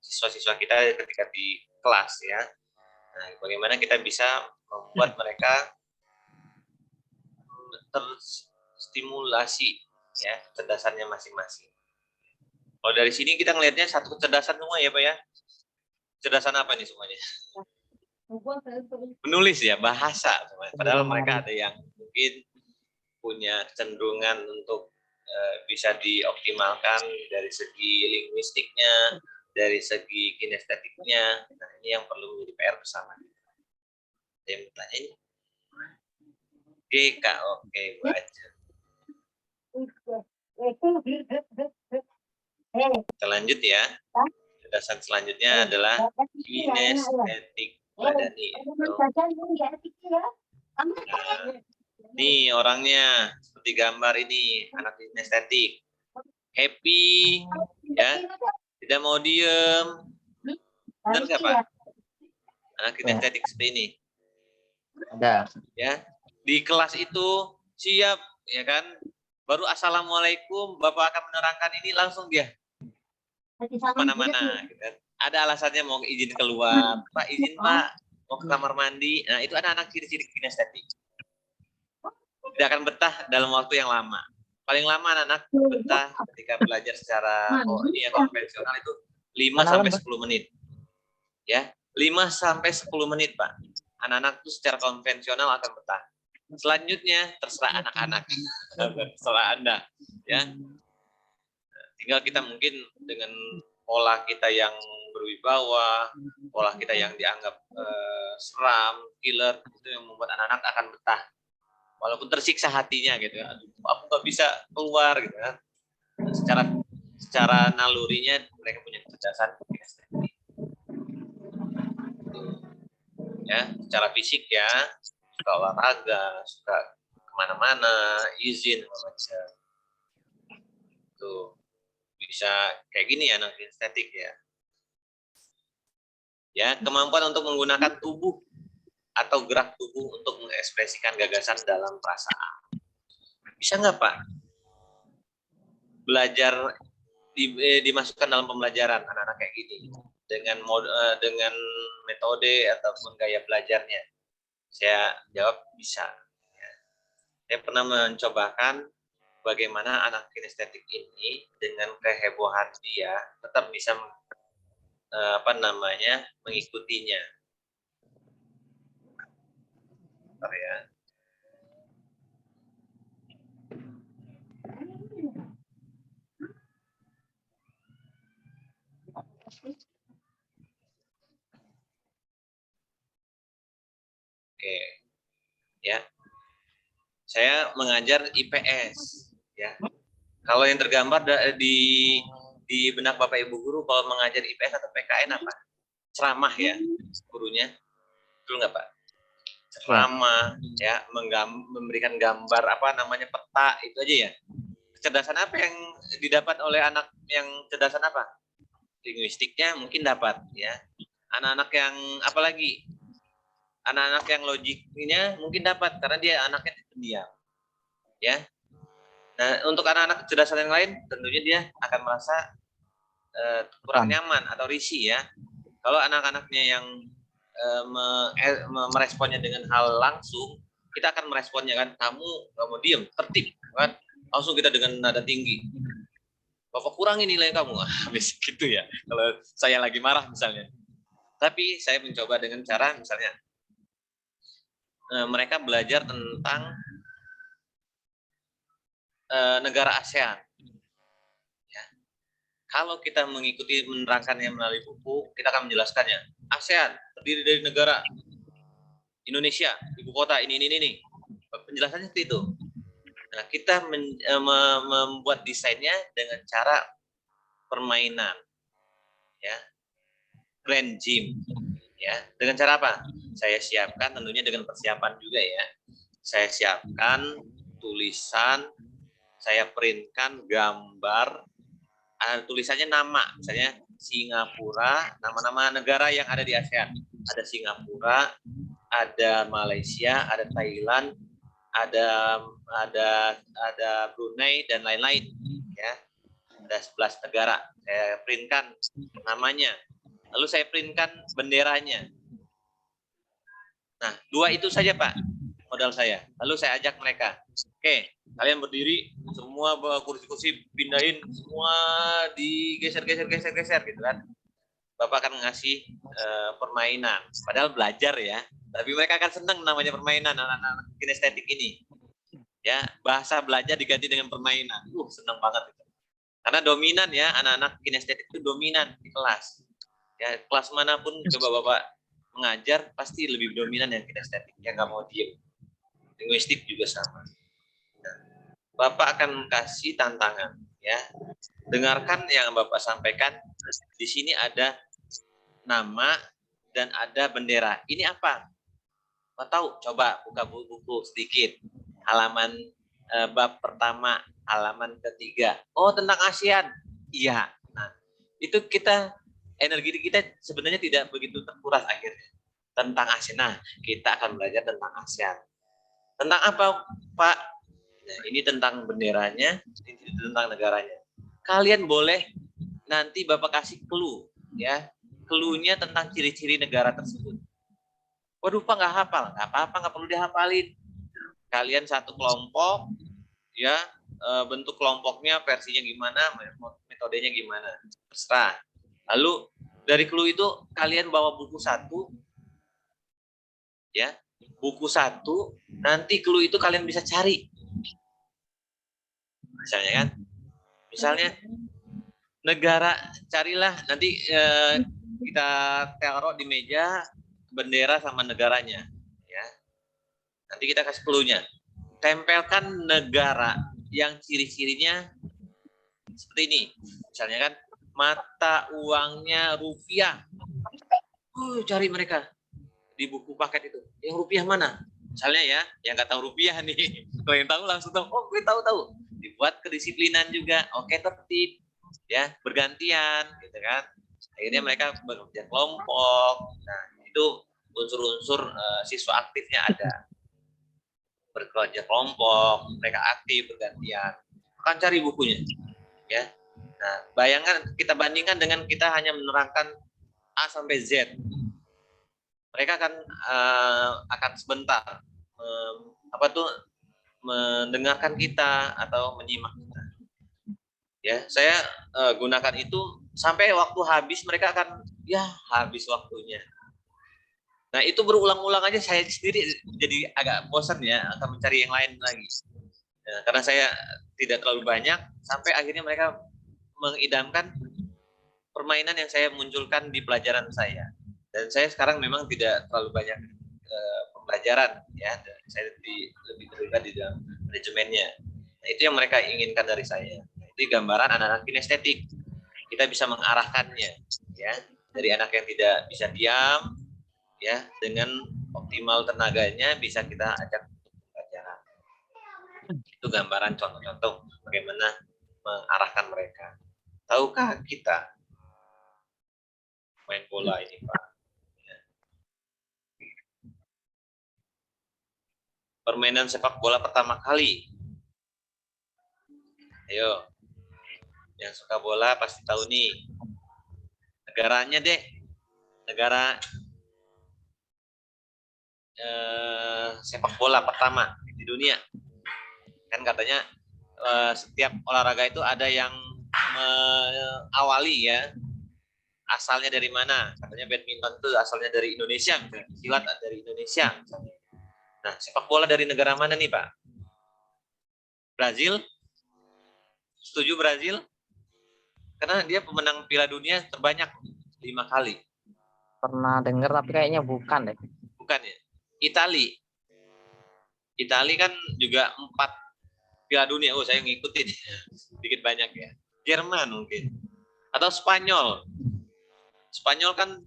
siswa-siswa kita ketika di kelas ya. Nah, bagaimana kita bisa membuat mereka terstimulasi ya kecerdasannya masing-masing. Kalau dari sini kita ngelihatnya satu kecerdasan semua ya Pak ya. Kecerdasan apa nih semuanya? Menulis ya, bahasa. Padahal mereka ada yang mungkin punya kecenderungan untuk bisa dioptimalkan dari segi linguistiknya, dari segi kinestetiknya. Nah, ini yang perlu menjadi PR bersama. Ada yang bertanya ini? Oke, Kak. Oke, baca. Kita lanjut ya. Kecerdasan selanjutnya adalah kinestetik badani. Nih orangnya seperti gambar ini, anak kinestetik. Happy, ya, tidak mau diem. Benar nggak Pak? Anak kinestetik seperti ini. Ada. Ya, di kelas itu siap, ya kan? Baru assalamualaikum, Bapak akan menerangkan ini, langsung dia mana-mana. Gitu kan. Ada alasannya mau izin keluar, Pak izin Pak, mau ke kamar mandi. Nah itu ada anak ciri-ciri kinestetik. Tidak akan betah dalam waktu yang lama. Paling lama anak-anak betah ketika belajar secara konvensional itu 5-10 menit. Ya, 5-10 menit, Pak. Anak-anak itu secara konvensional akan betah. Selanjutnya terserah anak-anak, terserah Anda, ya. Tinggal kita mungkin dengan pola kita yang berwibawa, pola kita yang dianggap seram, killer, itu yang membuat anak-anak akan betah. Walaupun tersiksa hatinya gitu, aku nggak bisa keluar gitu kan. Secara nalurinya mereka punya kecerdasan kinestetik. Ya, secara fisik ya, suka olahraga, suka kemana-mana, izin macam. Tuh bisa kayak gini ya anak kinestetik ya. Ya, kemampuan untuk menggunakan tubuh atau gerak tubuh untuk mengekspresikan gagasan dalam perasaan. Bisa nggak Pak? Belajar dimasukkan dalam pembelajaran anak-anak kayak gini dengan metode ataupun gaya belajarnya. Saya jawab bisa. Ya. Saya pernah mencobakan bagaimana anak kinestetik ini dengan kehebohan dia tetap bisa mengikutinya. Bentar ya. Oke, ya. Saya mengajar IPS, ya. Kalau yang tergambar di benak Bapak Ibu guru kalau mengajar IPS atau PKN apa? Ceramah ya, gurunya. Betul nggak Pak? Ceramah, ya, memberikan gambar peta itu aja ya. Kecerdasan apa yang didapat oleh anak yang cerdasan apa? Linguistiknya mungkin dapat, ya. Anak-anak yang apalagi? Anak-anak yang logiknya mungkin dapat karena dia anaknya pendiam, ya. Nah, untuk anak-anak kecerdasan yang lain tentunya dia akan merasa kurang nyaman atau risih ya. Kalau anak-anaknya yang meresponnya dengan hal langsung, kita akan meresponnya kan, kamu nggak mau diem, tertib kan, langsung kita dengan nada tinggi, Bapak kurangi nilai kamu, habis gitu ya. Kalau saya lagi marah misalnya. Tapi saya mencoba dengan cara misalnya mereka belajar tentang negara ASEAN. Ya. Kalau kita mengikuti menerangkannya melalui buku, kita akan menjelaskannya. ASEAN terdiri dari negara Indonesia, ibu kota ini. Penjelasannya seperti itu. Nah, kita membuat desainnya dengan cara permainan, ya, grand gym, ya. Dengan cara apa? Saya siapkan tentunya dengan persiapan juga ya. Saya siapkan tulisan, saya printkan gambar, tulisannya nama, misalnya Singapura, nama-nama negara yang ada di ASEAN. Ada Singapura, ada Malaysia, ada Thailand, ada Brunei dan lain-lain, ya. Ada 11 negara. Saya printkan namanya. Lalu saya printkan benderanya. Nah, 2 itu saja Pak modal saya. Lalu saya ajak mereka. Oke, kalian berdiri, semua bawa kursi-kursi pindahin, semua digeser gitu kan. Bapak akan ngasih permainan. Padahal belajar ya. Tapi mereka akan senang namanya permainan anak-anak kinestetik ini. Ya, bahasa belajar diganti dengan permainan. Senang banget itu. Karena dominan ya, anak-anak kinestetik itu dominan di kelas. Ya, kelas manapun coba Bapak mengajar pasti lebih dominan yang kinestetik, yang nggak mau diem. Linguistik juga sama. Nah, Bapak akan kasih tantangan, ya. Dengarkan yang Bapak sampaikan. Di sini ada nama dan ada bendera. Ini apa? Bapak tahu? Coba buka buku sedikit. Halaman bab pertama, halaman ketiga. Oh, tentang ASEAN. Iya. Nah, itu energi kita sebenarnya tidak begitu terkuras akhirnya. Tentang ASEAN. Nah, kita akan belajar tentang ASEAN. Tentang apa, Pak? Nah, ini tentang benderanya, ini tentang negaranya. Kalian boleh nanti Bapak kasih clue, ya. Clue-nya tentang ciri-ciri negara tersebut. Waduh, Pak nggak hafal. Nggak apa-apa, nggak perlu dihafalin. Kalian satu kelompok, ya, bentuk kelompoknya versinya gimana, metodenya gimana. Terserah. Lalu dari clue itu kalian bawa buku satu, ya. Buku satu, nanti clue itu kalian bisa cari. Misalnya kan, misalnya negara, carilah nanti kita taruh di meja bendera sama negaranya, ya. Nanti kita kasih clue-nya. Tempelkan negara yang ciri-cirinya seperti ini. Misalnya kan mata uangnya rupiah. Cari mereka di buku paket itu. Yang rupiah mana? Misalnya ya, yang nggak tahu rupiah nih. Kalau yang tahu langsung tahu. Oh, gue tahu. Dibuat kedisiplinan juga. Oke, tertib. Ya, bergantian gitu kan. Akhirnya mereka bekerja kelompok. Nah, itu unsur-unsur siswa aktifnya ada. Bekerja kelompok, mereka aktif bergantian. Akan cari bukunya, ya. Nah, bayangkan kita bandingkan dengan kita hanya menerangkan A sampai Z. Mereka akan sebentar mendengarkan kita atau menyimak kita. Ya, saya gunakan itu sampai waktu habis mereka akan habis waktunya. Nah, itu berulang-ulang aja saya sendiri jadi agak bosan ya, akan mencari yang lain lagi. Nah, karena saya tidak terlalu banyak, sampai akhirnya mereka mengidamkan permainan yang saya munculkan di pelajaran saya. Dan saya sekarang memang tidak terlalu banyak pembelajaran, ya. Saya lebih terlibat di dalam manajemennya. Nah, itu yang mereka inginkan dari saya. Itu gambaran anak-anak kinestetik. Kita bisa mengarahkannya, ya, dari anak yang tidak bisa diam, ya, dengan optimal tenaganya bisa kita ajak pelajaran. Itu gambaran contoh-contoh bagaimana mengarahkan mereka. Tahukah kita main bola ini, Pak? Ya. Permainan sepak bola pertama kali. Ayo, yang suka bola pasti tahu nih. Negaranya deh, negara sepak bola pertama di dunia. Kan katanya setiap olahraga itu ada yang mengawali, ya. Asalnya dari mana? Katanya badminton itu asalnya dari Indonesia, misalnya. Silat dari Indonesia, misalnya. Nah, sepak bola dari negara mana nih, Pak? Brazil? Setuju Brazil? Karena dia pemenang Piala Dunia terbanyak 5 kali. Pernah dengar tapi kayaknya bukan deh. Bukan ya? Itali kan juga 4 Piala Dunia. Oh, saya ngikutin. Sedikit banyak ya. Jerman mungkin. Atau Spanyol. Spanyol kan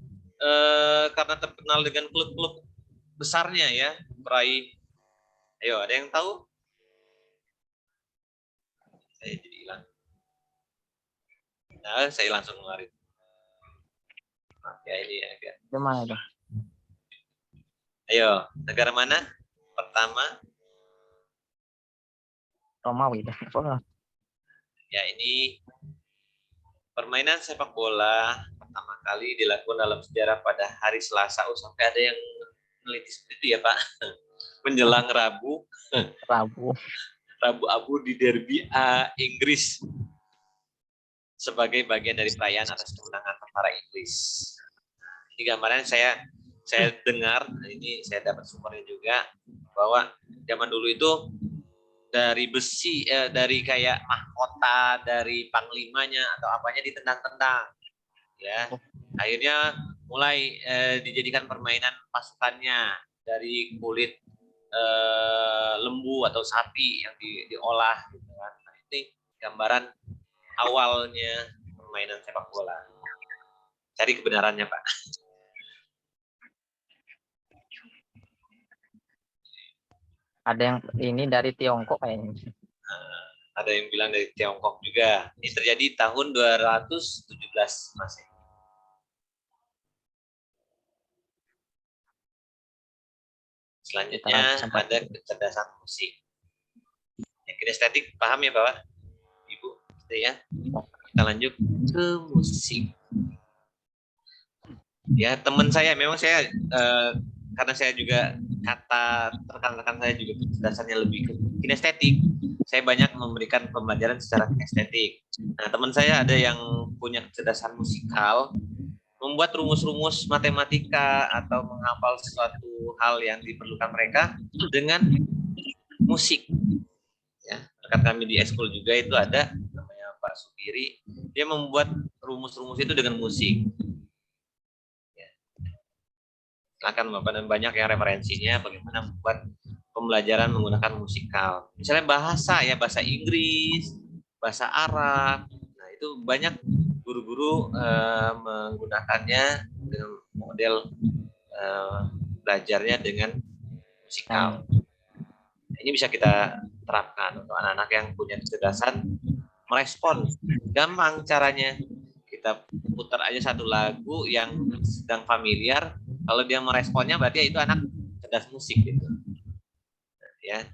karena terkenal dengan klub-klub besarnya, ya. Peraih. Ayo, ada yang tahu? Saya jadi hilang. Nah, saya langsung ngeluarin. Maaf ya, ini agak. Gimana itu? Ayo, negara mana? Pertama. Romawi deh. Ya, ini permainan sepak bola pertama kali dilakukan dalam sejarah pada hari Selasa. Oh, sampai ada yang meneliti seperti itu ya, Pak. Menjelang Rabu Abu di derby Inggris sebagai bagian dari perayaan atas kemenangan tentara Inggris. Ini gambaran saya dengar, ini saya dapat sumbernya juga, bahwa zaman dulu itu dari besi, dari kayak mahkota dari panglimanya atau apanya ditendang-tendang, ya. Akhirnya mulai dijadikan permainan pasukannya dari kulit lembu atau sapi yang diolah gitu kan. Nah, ini gambaran awalnya permainan sepak bola. Cari kebenarannya, Pak. Ada yang ini dari Tiongkok kayaknya. Ada yang bilang dari Tiongkok juga. Ini terjadi tahun 217 Masehi. Selanjutnya ada kecerdasan musik. Yang kinestetik paham ya Bapak? Ibu, gitu ya. Kita lanjut ke musik. Ya, teman saya memang saya karena saya juga kata rekan-rekan saya juga kecerdasannya lebih ke kinestetik. Saya banyak memberikan pembelajaran secara kinestetik. Nah, teman saya ada yang punya kecerdasan musikal, membuat rumus-rumus matematika atau menghafal sesuatu hal yang diperlukan mereka dengan musik. Ya, rekan kami di eskul juga itu ada namanya Pak Supiri, dia membuat rumus-rumus itu dengan musik. Ya. Silakan Bapak, dan banyak yang referensinya bagaimana membuat pembelajaran menggunakan musikal. Misalnya bahasa ya, bahasa Inggris, bahasa Arab. Nah, itu banyak guru-guru menggunakannya dengan model belajarnya dengan musikal. Ini bisa kita terapkan untuk anak-anak yang punya kecerdasan merespon. Gampang caranya. Kita putar aja satu lagu yang sedang familiar, kalau dia meresponnya berarti itu anak cerdas musik gitu. Ya.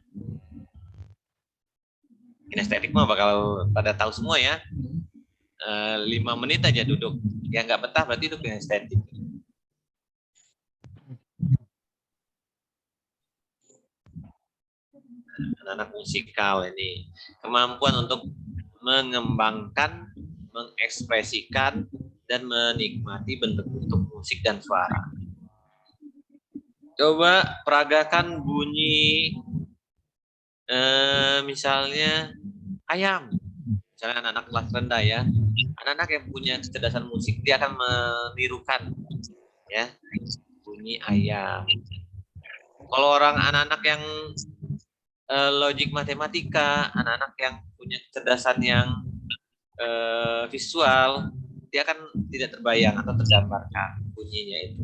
Kinestetik mah bakal pada tahu semua ya. 5 menit aja duduk. Yang nggak betah berarti itu kinestetik. Anak-anak musikal ini kemampuan untuk mengembangkan, mengekspresikan, dan menikmati bentuk-bentuk musik dan suara. Coba peragakan bunyi misalnya ayam. Misalnya anak-anak kelas rendah ya. Anak-anak yang punya kecerdasan musik dia akan menirukan ya bunyi ayam. Kalau orang anak-anak yang logik matematika, anak-anak yang punya kecerdasan yang visual, dia akan tidak terbayang atau tergambarkan bunyinya itu.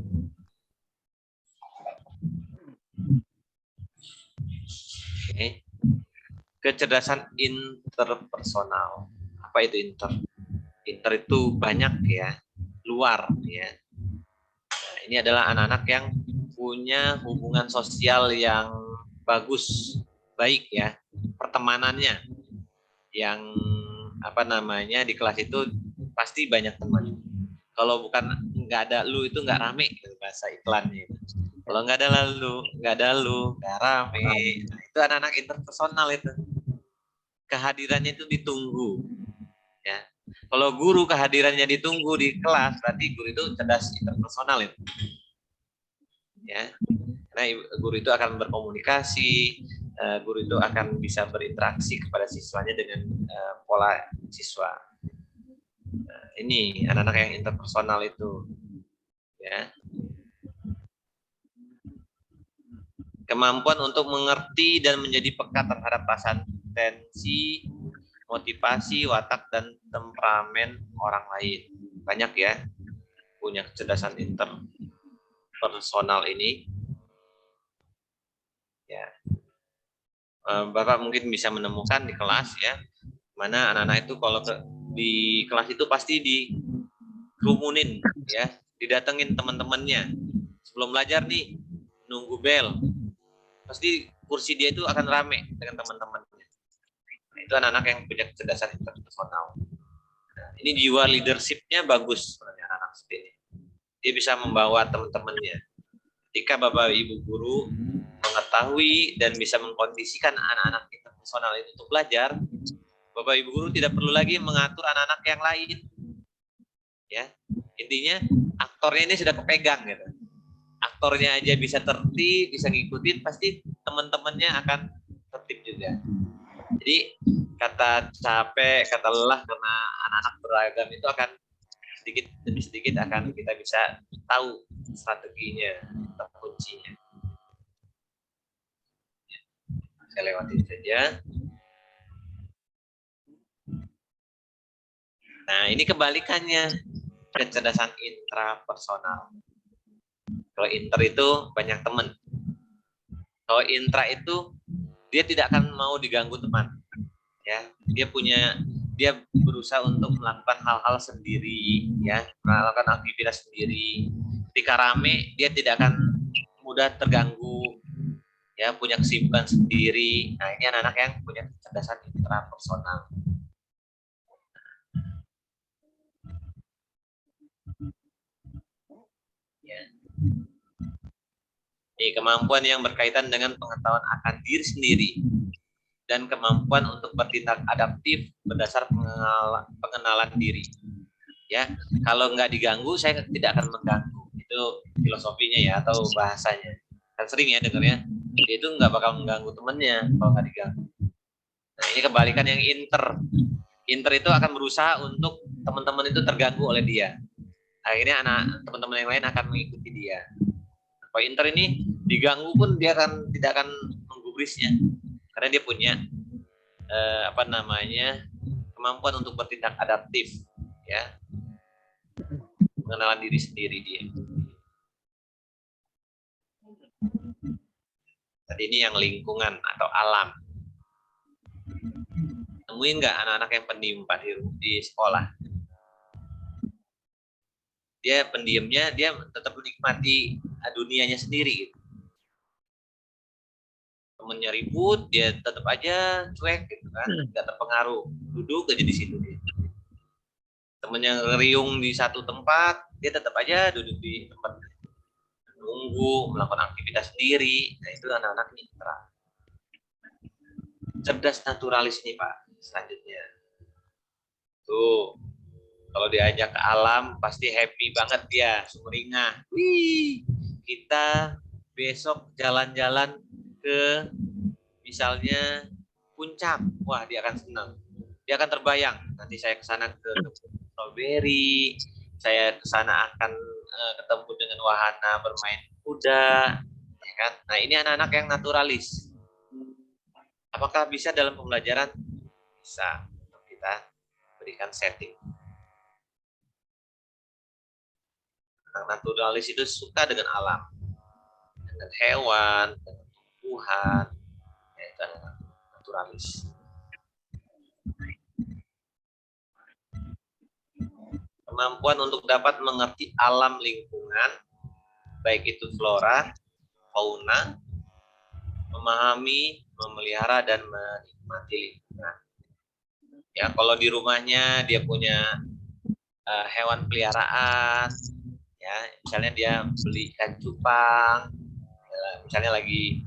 Oke. Kecerdasan interpersonal. Apa itu inter? Inter itu banyak ya, luar ya. Nah, ini adalah anak-anak yang punya hubungan sosial yang bagus, baik ya, pertemanannya yang apa namanya di kelas itu pasti banyak teman. Kalau bukan nggak ada lu itu nggak rame bahasa iklannya. Kalau nggak ada lu, nggak rame. Nah, itu anak-anak interpersonal itu. Kehadirannya itu ditunggu. Ya. Kalau guru kehadirannya ditunggu di kelas, berarti guru itu cerdas interpersonal itu. Ya. Karena guru itu akan berkomunikasi, guru itu akan bisa berinteraksi kepada siswanya dengan pola siswa. Nah, ini anak-anak yang interpersonal itu. Ya. Kemampuan untuk mengerti dan menjadi peka terhadap perasaan, tensi, motivasi, watak, dan temperamen orang lain. Banyak ya punya kecerdasan interpersonal ini. Ya, Bapak mungkin bisa menemukan di kelas ya, mana anak-anak itu kalau di kelas itu pasti dikerumunin ya, didatengin teman-temannya. Sebelum belajar nih, nunggu bel. Pasti kursi dia itu akan rame dengan teman-temannya. Nah, itu anak-anak yang punya kecerdasan interpersonal. Nah, ini jiwa leadership-nya bagus sebenarnya anak-anak seperti ini. Dia bisa membawa teman-temannya. Ketika Bapak Ibu guru mengetahui dan bisa mengkondisikan anak-anak interpersonal itu untuk belajar, Bapak Ibu guru tidak perlu lagi mengatur anak-anak yang lain. Ya, intinya aktornya ini sudah kepegang gitu. Aktornya aja bisa tertib, bisa ngikutin, pasti teman-temannya akan tertib juga. Jadi kata capek, kata lelah karena anak-anak beragam itu akan sedikit demi sedikit akan kita bisa tahu strateginya, kuncinya. Saya lewatin saja. Nah, ini kebalikannya, kecerdasan intrapersonal. Kalau inter itu banyak teman. Kalau intra itu dia tidak akan mau diganggu teman. Ya, dia berusaha untuk melakukan hal-hal sendiri, ya, melakukan aktivitas sendiri. Ketika rame, dia tidak akan mudah terganggu, ya, punya kesibukan sendiri. Nah, ini anak-anak yang punya kecerdasan intrapersonal. Ya. Ini kemampuan yang berkaitan dengan pengetahuan akan diri sendiri dan kemampuan untuk bertindak adaptif berdasar pengenalan diri. Ya, kalau nggak diganggu, saya tidak akan mengganggu. Itu filosofinya ya, atau bahasanya. Kan sering ya dengarnya, dia itu nggak bakal mengganggu temennya kalau nggak diganggu. Nah, ini kebalikan yang inter. Inter itu akan berusaha untuk teman-teman itu terganggu oleh dia. Akhirnya teman-teman yang lain akan mengikuti dia. Kalau inter ini diganggu pun dia tidak akan menggubrisnya, karena dia punya kemampuan untuk bertindak adaptif, ya, mengenal diri sendiri dia. Tadi ini yang lingkungan atau alam. Temuin nggak anak-anak yang pendiam di sekolah? Dia pendiamnya, dia tetap menikmati dunianya sendiri. Gitu. Temennya ribut, dia tetap aja cuek gitu kan, nggak terpengaruh, duduk aja di situ dia. Temennya ngeriung di satu tempat, dia tetap aja duduk di tempat, nunggu, melakukan aktivitas sendiri. Nah, itu anak-anak intra. Cerdas naturalis nih Pak, selanjutnya. Tuh, kalau diajak ke alam pasti happy banget dia, sumringah. Wih, kita besok jalan-jalan ke misalnya puncak, wah dia akan senang, dia akan terbayang. Nanti saya ke sana ke strawberry, saya ke sana akan ketemu dengan wahana bermain kuda, ya kan? Nah, ini anak-anak yang naturalis. Apakah bisa dalam pembelajaran? Bisa. Kita berikan setting. Anak naturalis itu suka dengan alam, dengan hewan, dengan tumbuhan, ya, itu anak naturalis. Kemampuan untuk dapat mengerti alam lingkungan, baik itu flora, fauna, memahami, memelihara, dan menikmati lingkungan. Ya, kalau di rumahnya dia punya hewan peliharaan, ya, misalnya dia beli ikan cupang, misalnya lagi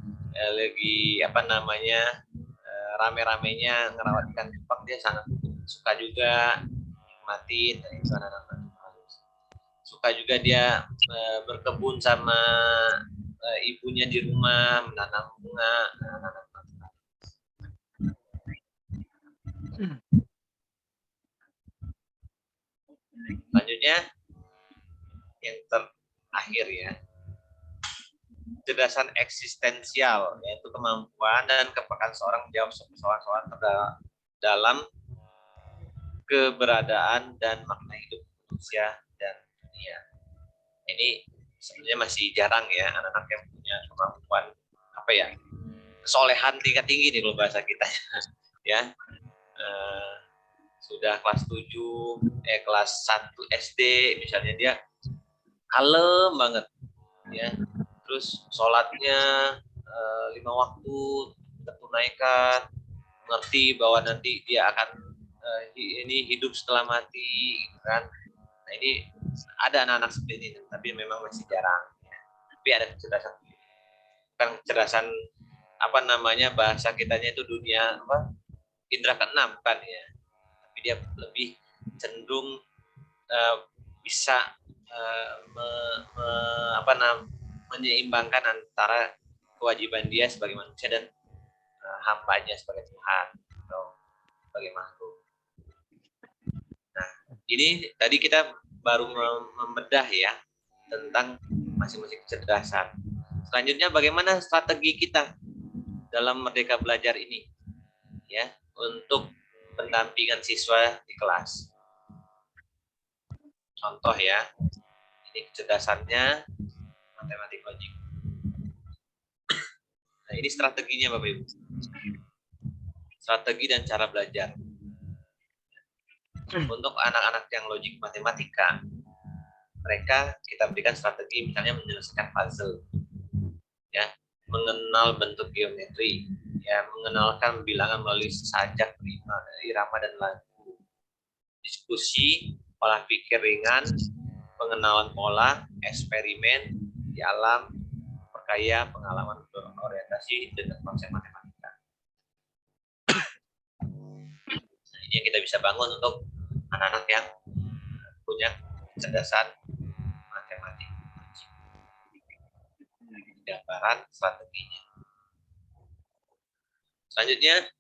rame-ramenya ngerawat ikan cupang, dia sangat suka juga nikmatin. Nah, itu anak-anak naturalis. Suka juga dia berkebun sama ibunya di rumah, menanam bunga. Anak-anak naturalis. Selanjutnya yang terakhir ya, kecerdasan eksistensial, yaitu kemampuan dan kepekaan seorang menjawab persoalan-persoalan dalam keberadaan dan makna hidup manusia dan dunia. Ini sebenarnya masih jarang ya anak-anak yang punya kemampuan kesolehan tingkat tinggi nih kalau bahasa kita ya. Sudah kelas 7, kelas 1 SD misalnya, dia kalem banget ya. Terus sholatnya 5 waktu tertunaikan, mengerti bahwa nanti dia akan ini hidup setelah mati gitu kan. Nah, ini ada anak-anak seperti ini, tapi memang masih jarang ya. Tapi ada kecerdasan, bukan kecerdasan bahasa kitanya itu dunia indra keenam kan ya, tapi dia lebih cenderung bisa menyeimbangkan antara kewajiban dia sebagai manusia dan hambanya sebagai Tuhan atau sebagai makhluk. Nah, ini tadi kita baru membedah ya tentang masing-masing kecerdasan. Selanjutnya bagaimana strategi kita dalam Merdeka Belajar ini, ya, untuk pendampingan siswa di kelas. Contoh ya, ini kecerdasannya matematik logik. Nah, ini strateginya Bapak Ibu. Strategi dan cara belajar. Untuk anak-anak yang logik matematika, mereka kita berikan strategi misalnya menyelesaikan puzzle, ya, mengenal bentuk geometri, ya, mengenalkan bilangan melalui sajak, irama dan lagu, diskusi, pola pikir ringan, pengenalan pola, eksperimen di alam, perkaya pengalaman berorientasi dengan konsep matematika. Nah, ini yang kita bisa bangun untuk anak-anak yang punya kecerdasan matematik. Gambaran strateginya. Selanjutnya,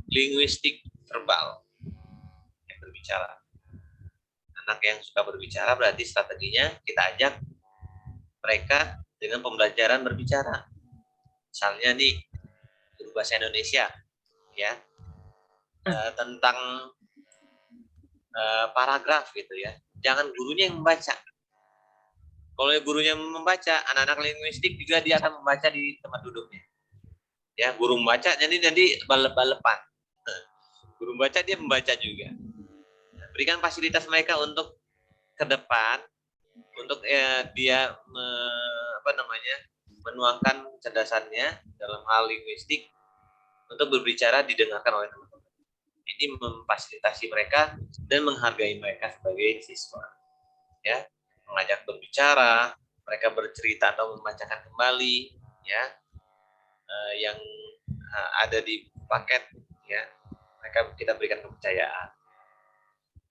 linguistik verbal yang berbicara. Anak yang suka berbicara berarti strateginya kita ajak mereka dengan pembelajaran berbicara. Misalnya nih, guru bahasa Indonesia, ya, tentang paragraf gitu ya. Jangan gurunya yang membaca. Kalau gurunya membaca, anak-anak linguistik juga dia akan membaca di tempat duduknya. Ya, guru membaca, jadi balep-balepan. Guru membaca, dia membaca juga. Berikan fasilitas mereka untuk ke depan, untuk dia menuangkan kecerdasannya dalam hal linguistik untuk berbicara didengarkan oleh teman-teman. Ini memfasilitasi mereka dan menghargai mereka sebagai siswa. Ya, mengajak berbicara, mereka bercerita atau membacakan kembali, ya, yang ada di paket, ya, mereka kita berikan kepercayaan.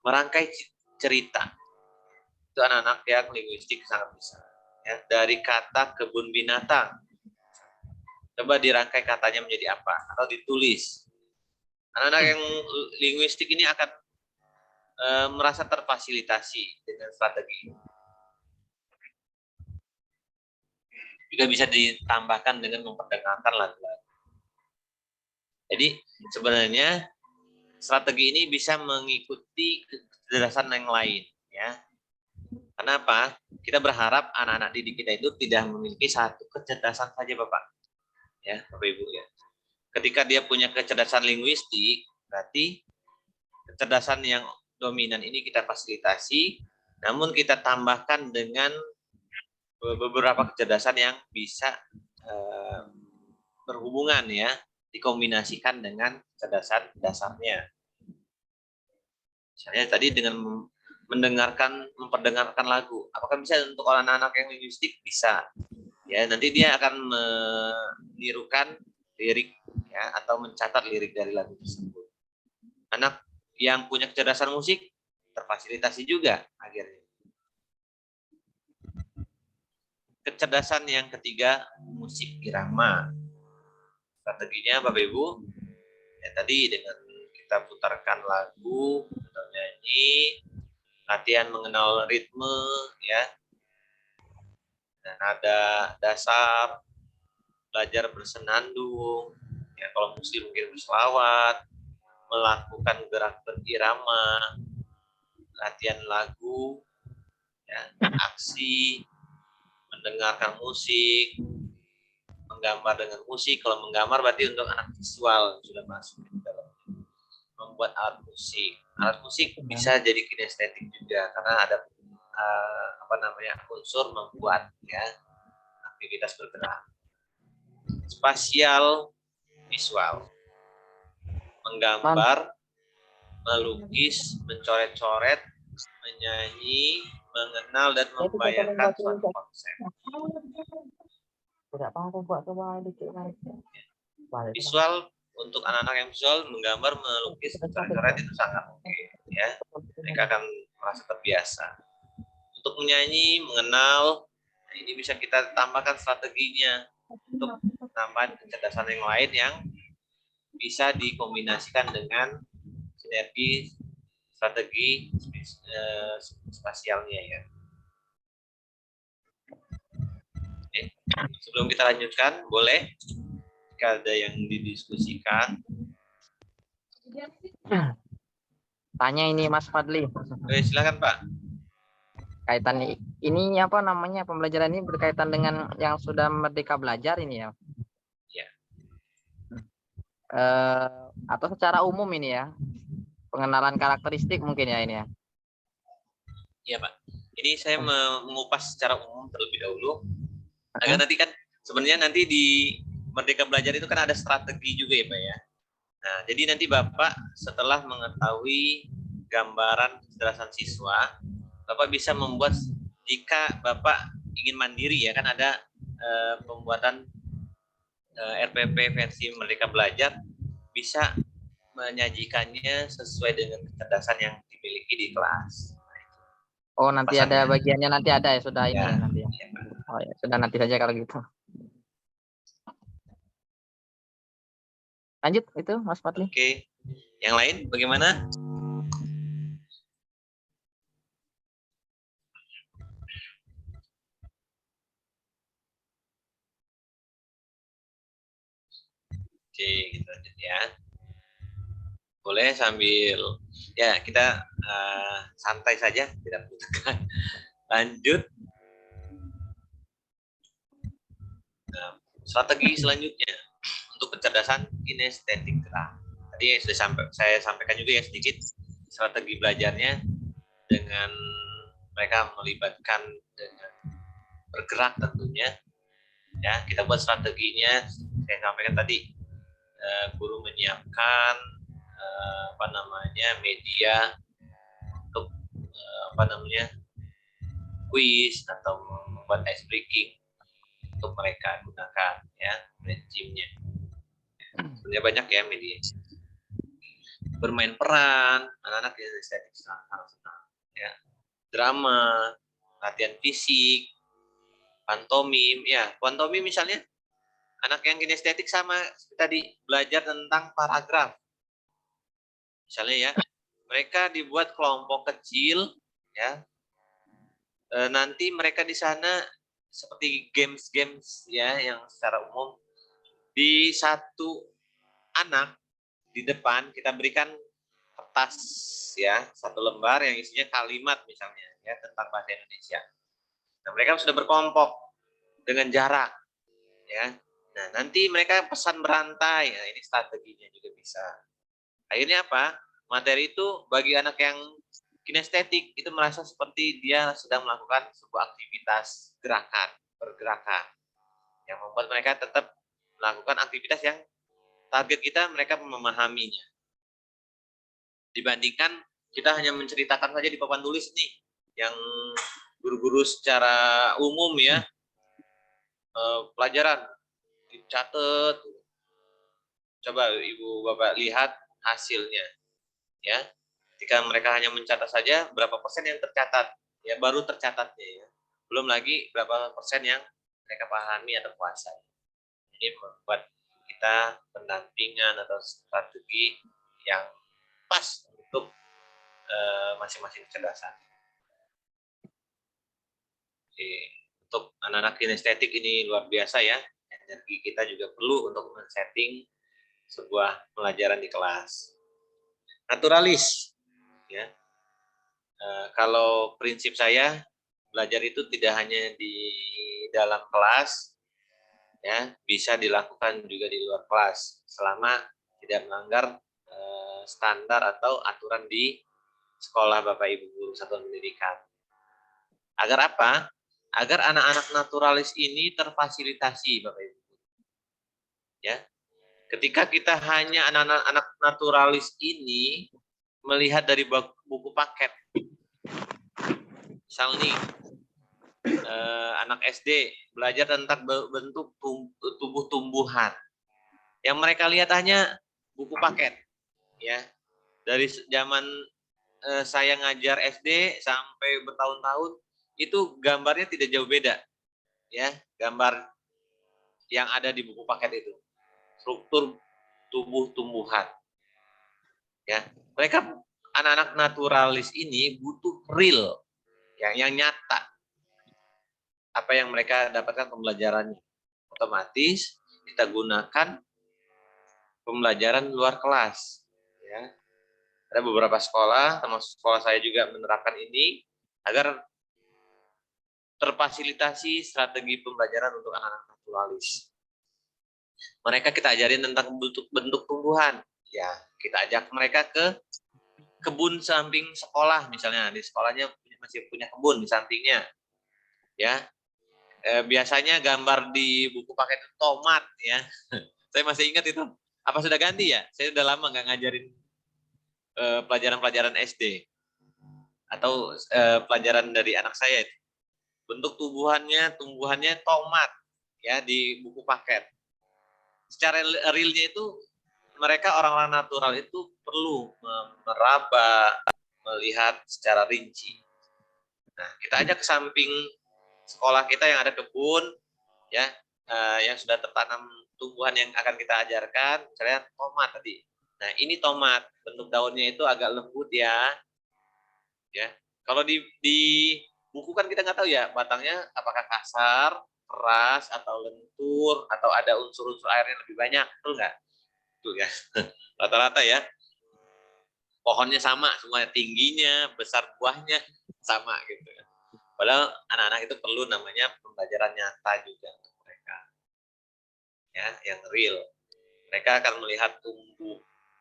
Merangkai cerita, itu anak-anak yang linguistik sangat bisa. Ya, dari kata kebun binatang, coba dirangkai katanya menjadi apa atau ditulis. Anak-anak yang linguistik ini akan merasa terfasilitasi dengan strategi. Juga bisa ditambahkan dengan memperdengarkan lagu-lagu. Jadi sebenarnya strategi ini bisa mengikuti kecerdasan yang lain, ya. Kenapa? Kita berharap anak-anak didik kita itu tidak memiliki satu kecerdasan saja, Bapak. Ya, Bapak Ibu ya. Ketika dia punya kecerdasan linguistik, berarti kecerdasan yang dominan ini kita fasilitasi, namun kita tambahkan dengan beberapa kecerdasan yang bisa berhubungan, ya, dikombinasikan dengan kecerdasan dasarnya. Misalnya tadi dengan memperdengarkan lagu. Apakah bisa untuk anak-anak yang linguistik? Bisa. Ya, nanti dia akan menirukan lirik, ya, atau mencatat lirik dari lagu tersebut. Anak yang punya kecerdasan musik terfasilitasi juga akhirnya. Kecerdasan yang ketiga, musik irama. Strateginya Bapak Ibu, ya, tadi dengan kita putarkan lagu, kita nyanyi, latihan mengenal ritme, ya, dan ada dasar, belajar bersenandung, ya, kalau muslim mungkin berselawat, melakukan gerak berirama, latihan lagu, ya, aksi, mendengarkan musik, menggambar dengan musik. Kalau menggambar berarti untuk anak visual sudah masuk di dalam. Membuat alat musik. Alat musik bisa jadi kinestetik juga karena ada unsur membuat, ya, aktivitas bergerak. Spasial visual, menggambar, melukis, mencoret-coret, menyanyi, mengenal dan membayangkan suatu konsep. Visual untuk anak-anak yang visual, menggambar, melukis, mencoret-coret itu sangat oke, ya. Mereka akan merasa terbiasa. Untuk menyanyi, mengenal, ini bisa kita tambahkan strateginya untuk tambahan kecerdasan yang lain yang bisa dikombinasikan dengan sinergi strategi spasialnya, ya. Oke. Sebelum kita lanjutkan, boleh jika ada yang didiskusikan. Tanya ini Mas Fadli. Silakan Pak. Kaitan ini apa namanya, pembelajaran ini berkaitan dengan yang sudah merdeka belajar ini ya. Ya. Atau secara umum ini ya. Pengenalan karakteristik mungkin ya ini ya. Iya Pak. Ini saya mengupas secara umum terlebih dahulu. Agar nanti kan sebenarnya nanti di Merdeka Belajar itu kan ada strategi juga ya Pak ya. Nah, jadi nanti Bapak setelah mengetahui gambaran kecerdasan siswa, Bapak bisa membuat, jika Bapak ingin mandiri ya, kan ada pembuatan RPP versi Merdeka Belajar, bisa menyajikannya sesuai dengan kecerdasan yang dimiliki di kelas. Oh, nanti Pasannya. ada bagiannya, nanti ada ya, sudah ini ya nanti ya. Ya, Pak. Oh ya, sudah nanti saja kalau gitu. Lanjut itu Mas Fadli. Oke. Yang lain bagaimana? Oke, gitu lanjut ya. Boleh sambil ya kita santai saja, tidak perlu tekan. Lanjut. Nah, strategi selanjutnya untuk kecerdasan kinestetik gerak. Tadi sudah saya sampaikan juga ya sedikit strategi belajarnya dengan mereka melibatkan dengan bergerak tentunya. Ya, kita buat strateginya. Saya sampaikan tadi, guru menyiapkan media untuk quiz atau membuat ice breaking untuk mereka gunakan ya gymnya. Sebenarnya banyak ya media. Bermain peran, anak-anak estetik sangat senang ya. Drama, latihan fisik, pantomim ya. Pantomim misalnya anak yang kinestetik sama tadi belajar tentang paragraf. Misalnya ya, mereka dibuat kelompok kecil ya. Nanti mereka di sana seperti games ya yang secara umum, di satu anak di depan kita berikan kertas ya, satu lembar yang isinya kalimat misalnya ya tentang bahasa Indonesia. Nah, mereka sudah berkelompok dengan jarak ya. Nah, nanti mereka pesan berantai. Nah, ini strateginya juga bisa. Akhirnya apa? Materi itu bagi anak yang kinestetik itu merasa seperti dia sedang melakukan sebuah aktivitas pergerakan yang membuat mereka tetap melakukan aktivitas yang target kita mereka memahaminya. Dibandingkan kita hanya menceritakan saja di papan tulis nih, yang guru-guru secara umum ya, pelajaran dicatat. Coba Ibu Bapak lihat hasilnya ya. Jika mereka hanya mencatat saja, berapa persen yang tercatat? Ya baru tercatatnya ya. Belum lagi berapa persen yang mereka pahami atau kuasai. Ini membuat kita pendampingan atau strategi yang pas untuk masing-masing kecerdasan. Oke. Untuk anak-anak kinestetik ini luar biasa ya. Energi kita juga perlu untuk men-setting sebuah pelajaran di kelas. Naturalis ya. Kalau prinsip saya, belajar itu tidak hanya di dalam kelas ya, bisa dilakukan juga di luar kelas selama tidak melanggar standar atau aturan di sekolah Bapak Ibu guru satuan pendidikan. Agar apa? Agar anak-anak naturalis ini terfasilitasi Bapak Ibu. Ya. Ketika kita hanya anak-anak naturalis ini melihat dari buku paket. Misal nih, anak SD belajar tentang bentuk tubuh tumbuhan. Yang mereka lihat hanya buku paket. Ya. Dari zaman saya ngajar SD sampai bertahun-tahun, itu gambarnya tidak jauh beda. Ya, gambar yang ada di buku paket itu. Struktur tubuh tumbuhan. Ya, mereka anak-anak naturalis ini butuh real yang nyata. apa yang mereka dapatkan pembelajarannya. Otomatis kita gunakan pembelajaran luar kelas. Ya. Ada beberapa sekolah, termasuk sekolah saya juga menerapkan ini agar terfasilitasi strategi pembelajaran untuk anak-anak naturalis. Mereka kita ajarin tentang bentuk tumbuhan. Ya, kita ajak mereka ke kebun samping sekolah, misalnya di sekolahnya masih punya kebun di sampingnya. Ya, biasanya gambar di buku paket tomat ya. Saya masih ingat itu. Apa sudah ganti ya? Saya sudah lama nggak ngajarin pelajaran-pelajaran SD atau pelajaran dari anak saya itu. Bentuk tumbuhannya tomat ya di buku paket. Secara realnya itu mereka orang-orang natural itu perlu meraba, melihat secara rinci. Nah, kita ajak ke samping sekolah kita yang ada kebun ya, yang sudah tertanam tumbuhan yang akan kita ajarkan, misalnya tomat tadi. Nah, ini tomat, bentuk daunnya itu agak lembut ya. Ya, kalau di buku kan kita nggak tahu ya batangnya apakah kasar, keras atau lentur atau ada unsur-unsur airnya lebih banyak, betul nggak? Betul ya. Rata-rata ya. Pohonnya sama, semuanya tingginya, besar buahnya sama gitu. Padahal anak-anak itu perlu namanya pembelajaran nyata juga untuk mereka. Ya, yang real. Mereka akan melihat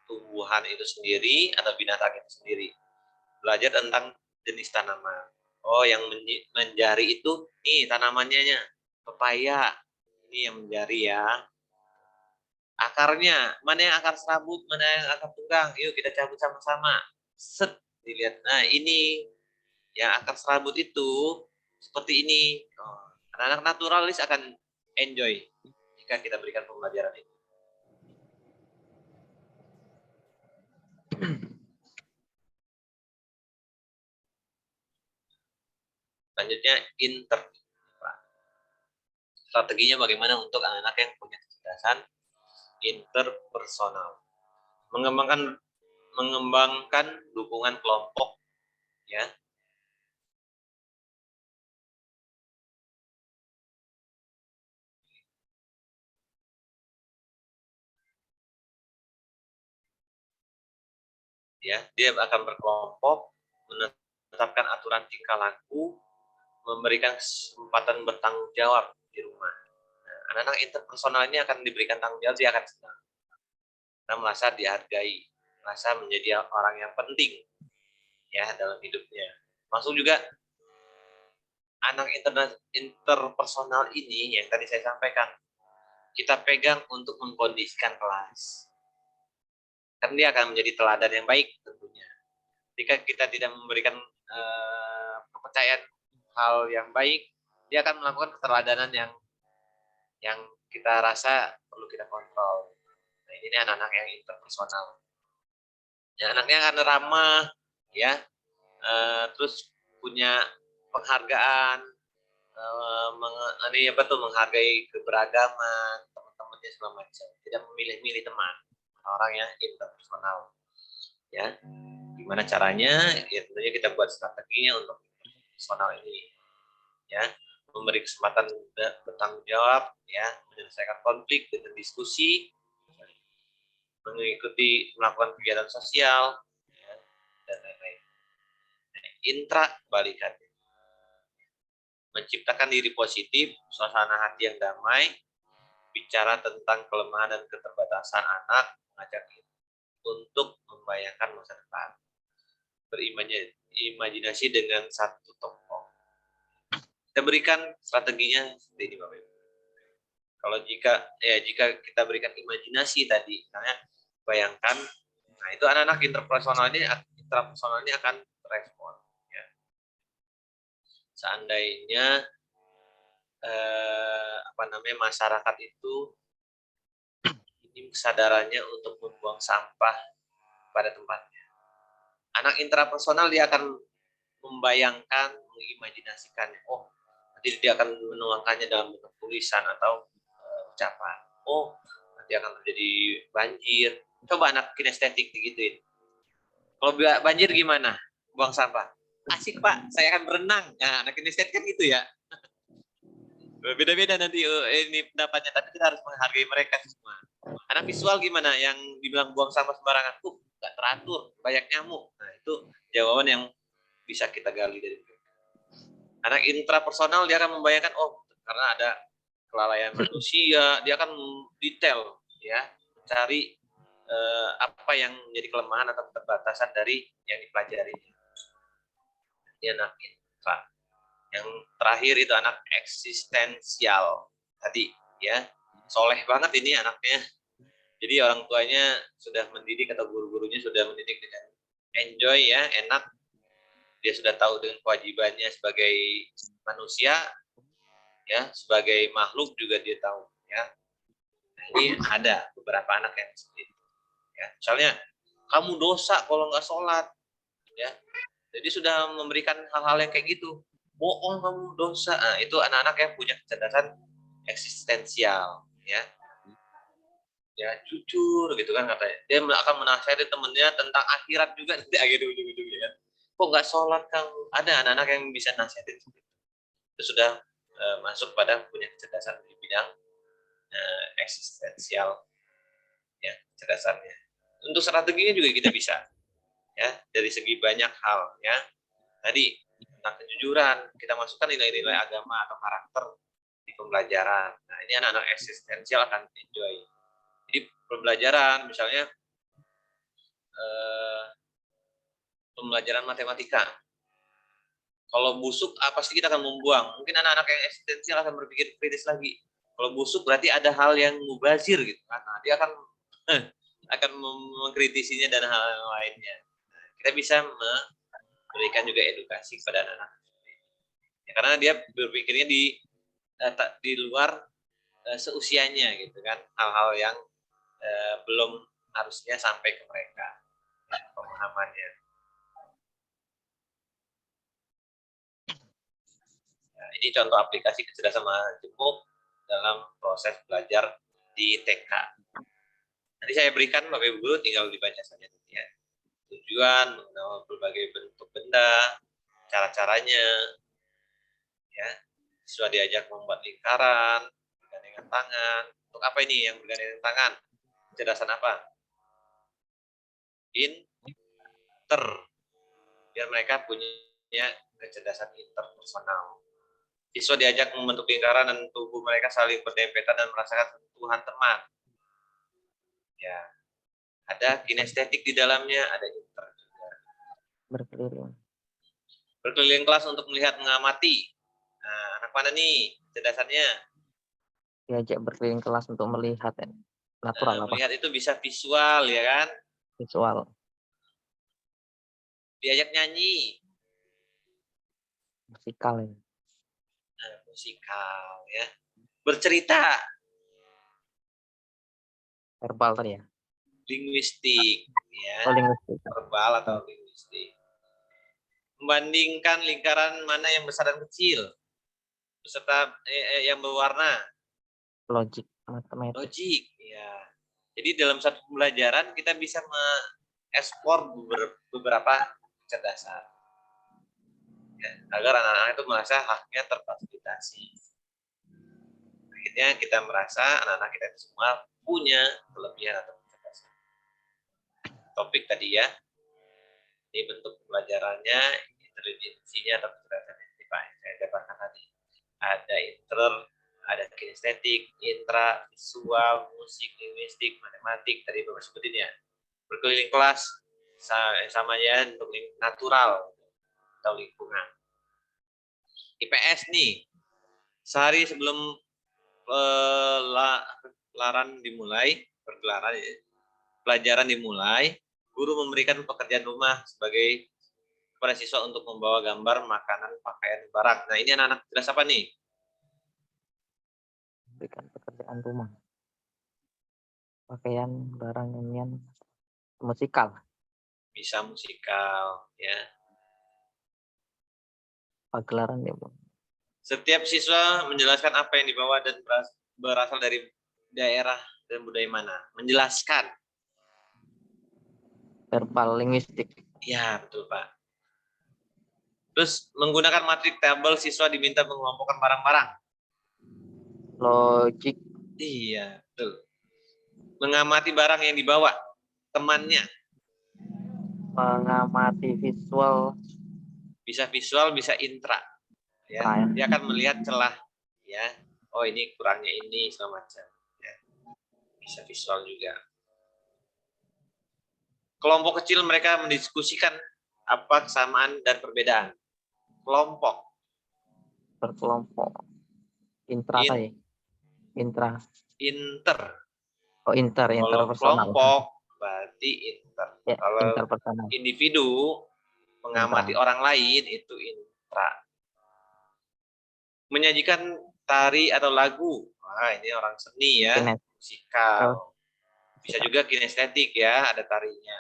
tumbuhan itu sendiri atau binatang itu sendiri. Belajar tentang jenis tanaman. Oh, yang menjari itu nih tanamannya pepaya. Ini yang menjari ya. Akarnya, mana yang akar serabut, mana yang akar tunggang. Yuk kita cabut sama-sama. Set, dilihat. Nah, ini yang akar serabut itu seperti ini. Anak-anak naturalis akan enjoy jika kita berikan pembelajaran itu. Selanjutnya strateginya bagaimana untuk anak-anak yang punya kecerdasan interpersonal. Mengembangkan dukungan kelompok ya. Ya, dia akan berkelompok, menetapkan aturan tingkah laku, memberikan kesempatan bertanggung jawab di rumah. Nah, anak-anak interpersonal ini akan diberikan tanggung jawab, dia akan senang. Karena merasa dihargai, merasa menjadi orang yang penting ya dalam hidupnya. Masuk juga anak interpersonal ini yang tadi saya sampaikan, kita pegang untuk mengkondisikan kelas. Kan dia akan menjadi teladan yang baik tentunya. Jika kita tidak memberikan kepercayaan hal yang baik, dia akan melakukan keteladanan yang kita rasa perlu kita kontrol. Nah, ini anak-anak yang interpersonal. Ya, anaknya akan ramah, ya, terus punya penghargaan, menghargai keberagaman teman-temannya segala macam, tidak memilih-milih teman, orang yang interpersonal. Ya, gimana caranya? Ya tentunya kita buat strateginya untuk personal ini, ya, memberi kesempatan bertanggung jawab, ya, menyelesaikan konflik dengan diskusi, melakukan kegiatan sosial, ya, dan lain-lain. Intra balikannya, menciptakan diri positif, suasana hati yang damai, bicara tentang kelemahan dan keterbatasan anak, mengajak untuk membayangkan masa depan, berimajinasi dengan satu tokoh. Kita berikan strateginya seperti ini, Bapak Ibu. Kalau jika kita berikan imajinasi tadi, misalnya bayangkan, nah itu anak-anak interpersonal ini akan respon. Ya. Seandainya masyarakat itu ini kesadarannya untuk membuang sampah pada tempatnya. Anak intrapersonal dia akan membayangkan, mengimajinasikan, oh nanti dia akan menuangkannya dalam bentuk tulisan atau ucapan. Oh nanti akan terjadi banjir. Coba anak kinestetik digituin. Kalau banjir gimana? Buang sampah. Asik Pak, saya akan berenang. Nah, anak kinestetik kan gitu ya. Beda-beda nanti ini pendapatnya, tapi kita harus menghargai mereka semua. Anak visual gimana? Yang dibilang buang sampah sembarangan, nggak teratur, banyak nyamuk. Nah, itu jawaban yang bisa kita gali dari mereka. Anak intrapersonal dia akan membayangkan, oh karena ada kelalaian manusia, dia akan detail ya, mencari apa yang menjadi kelemahan atau keterbatasan dari yang dipelajari. Ini anak intra. Yang terakhir itu anak eksistensial tadi ya, soleh banget ini anaknya. Jadi orang tuanya sudah mendidik atau guru-gurunya sudah mendidik dengan enjoy ya, enak. Dia sudah tahu dengan kewajibannya sebagai manusia ya, sebagai makhluk juga dia tahu ya. Nah, ini ada beberapa anak yang seperti itu ya. Misalnya kamu dosa kalau nggak sholat ya. Jadi sudah memberikan hal-hal yang kayak gitu. Bohong kamu dosa. Nah, itu anak-anak yang punya kecerdasan eksistensial ya. Ya jujur gitu kan katanya. Dia akan menasihati temennya tentang akhirat juga nanti akhir ujung-ujungnya kan. Kok nggak sholat kamu? Ada anak-anak yang bisa nasihatin. Itu sudah masuk pada punya kecerdasan di bidang eksistensial ya, kecerdasannya. Untuk strateginya juga kita bisa ya, dari segi banyak hal ya. Tadi tentang kejujuran, kita masukkan nilai-nilai agama atau karakter di pembelajaran. Nah, ini anak-anak eksistensial akan enjoy. Jadi pembelajaran misalnya pembelajaran matematika. Kalau busuk, pasti kita akan membuang. Mungkin anak-anak yang eksistensial akan berpikir kritis lagi. Kalau busuk berarti ada hal yang mubazir gitu kan. Nah, dia akan mengkritisinya dan hal lainnya. Nah, kita bisa memberikan juga edukasi kepada anak-anak. Ya, karena dia berpikirnya di luar seusianya gitu kan. Hal-hal yang belum harusnya sampai ke mereka ya, pemahamannya. Nah, ini contoh aplikasi kecerdasan majemuk dalam proses belajar di TK. Nanti saya berikan Bapak Ibu guru, tinggal dibaca saja ya. Tujuan, mengenal berbagai bentuk benda, cara-caranya, ya. Siswa diajak membuat lingkaran, bergandengan tangan. Untuk apa ini yang bergandengan tangan? Kecerdasan apa? Inter. Biar mereka punya kecerdasan interpersonal. Siswa diajak membentuk lingkaran dan tubuh mereka saling berdempetan dan merasakan sentuhan teman. Ya, ada kinestetik di dalamnya, ada inter juga. Berkeliling kelas untuk melihat mengamati. Nah, anak mana nih kecerdasannya? Diajak berkeliling kelas untuk melihat ya. Natural apa? Melihat itu bisa visual ya kan? Visual. Diajak nyanyi. Musikal ya. Musikal ya. Bercerita. Verbal tadi ya. Linguistik ya. Linguistik. Verbal atau linguistik. Membandingkan lingkaran mana yang besar dan kecil. Beserta yang berwarna. Logik, matematik. Logik ya. Jadi dalam satu pembelajaran kita bisa mengeksplor beberapa kecerdasan. Ya, agar anak-anak itu merasa haknya terfasilitasi. Akhirnya kita merasa anak-anak kita itu semua punya kelebihan atau kecerdasan. Topik tadi ya, ini bentuk pembelajarannya, intelijensinya atau kecerdasan yang saya jabarkan tadi. Ada ada kinestetik, intra, visual, musik, linguistik, matematik, tadi Bapak sebutin ya. Berkeliling kelas sama ya untuk natural atau lingkungan. IPS nih, sehari sebelum pergelaran dimulai, guru memberikan pekerjaan rumah kepada siswa untuk membawa gambar, makanan, pakaian, barang. Nah, ini anak-anak jelas apa nih? Berikan pekerjaan rumah. Pakaian, barang, nyanyian, musikal. Bisa musikal, ya. Pagelaran ya, Bu. Setiap siswa menjelaskan apa yang dibawa dan berasal dari daerah dan budaya mana. Menjelaskan. Verbal, linguistik. Ya, betul Pak. Terus menggunakan matrik tabel, siswa diminta mengelompokkan barang-barang. logik, Iya, betul. Mengamati barang yang dibawa temannya. mengamati visual, Bisa visual, bisa intra. Ya, Intra, ya. dia akan melihat celah. Ya, oh ini kurangnya ini segala macam. Ya, bisa visual juga. Kelompok kecil mereka mendiskusikan apa kesamaan dan perbedaan. Kelompok. berkelompok, intra tadi, intra, Inter. Kalau interpersonal, kelompok berarti inter. ya, Kalau interpersonal, individu mengamati intra, orang lain itu intra. Menyajikan tari atau lagu. Wah, ini orang seni ya, kines, musikal. Bisa juga kinestetik ya, ada tarinya.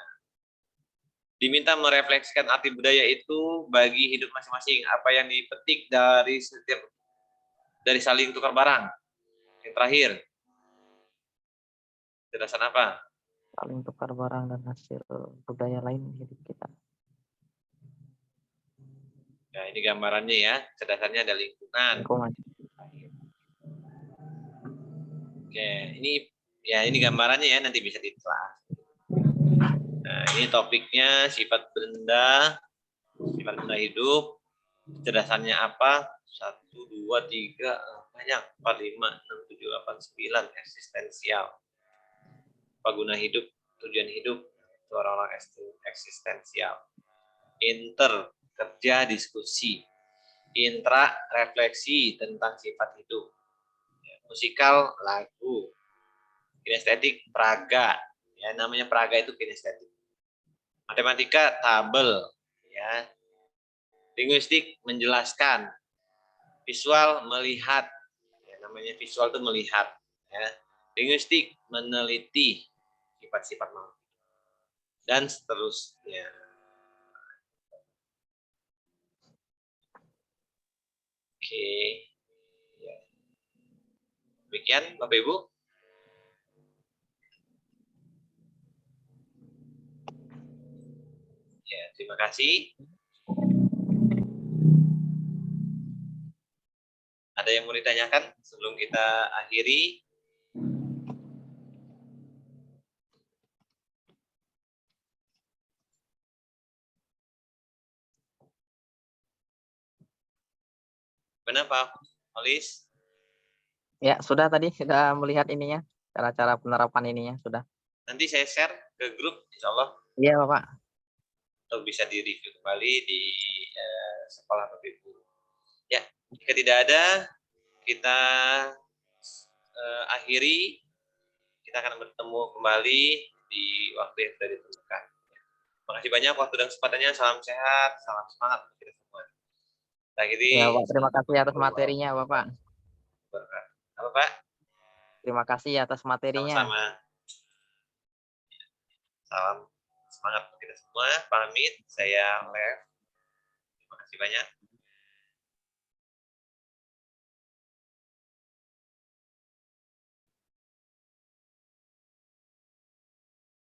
Diminta merefleksikan arti budaya itu bagi hidup masing-masing. Apa yang dipetik dari saling tukar barang. Yang terakhir, cerdasan apa? saling tukar barang dan hasil budaya lain hidup kita. Nah, ini gambarannya ya. Cerdasannya ada lingkungan. Lingkungan. Oke, ini gambarannya ya, nanti bisa ditelah. Nah, ini topiknya sifat benda hidup. Cerdasannya apa? 1, 2, 3, banyak. 4, 5, 6, 7, 8, 9. Eksistensial. Apa guna hidup, tujuan hidup. Itu orang-orang eksistensial. Inter, kerja, diskusi. Intra, refleksi tentang sifat hidup. Musikal, lagu. Kinestetik, praga. Ya, namanya praga itu kinestetik. Matematika, tabel. Ya. Linguistik, menjelaskan. Visual, melihat. Ya, namanya visual itu melihat. Ya. Linguistik, meneliti sifat-sifat makhluk. Dan seterusnya. Oke. Ya. Demikian, Bapak Ibu. Ya, terima kasih. Ada yang mau ditanyakan sebelum kita akhiri? Kenapa, Olis? Ya, sudah melihat ininya, cara-cara penerapan ininya sudah. Nanti saya share ke grup, insya Allah, Iya, Bapak. untuk bisa direview kembali di sekolah Bapak Ibu. Ya, jika tidak ada, kita akhiri. Kita akan bertemu kembali di waktu yang sudah ditentukan. Makasih banyak waktu dan kesempatannya. Salam sehat, salam semangat untuk kita semua. Kita akhiri. Ya, Pak. Terima kasih atas materinya, Bapak. Halo, Pak. Terima kasih atas materinya. Sama-sama. Salam semangat untuk kita semua. Pamit. Saya Lev. Terima kasih banyak.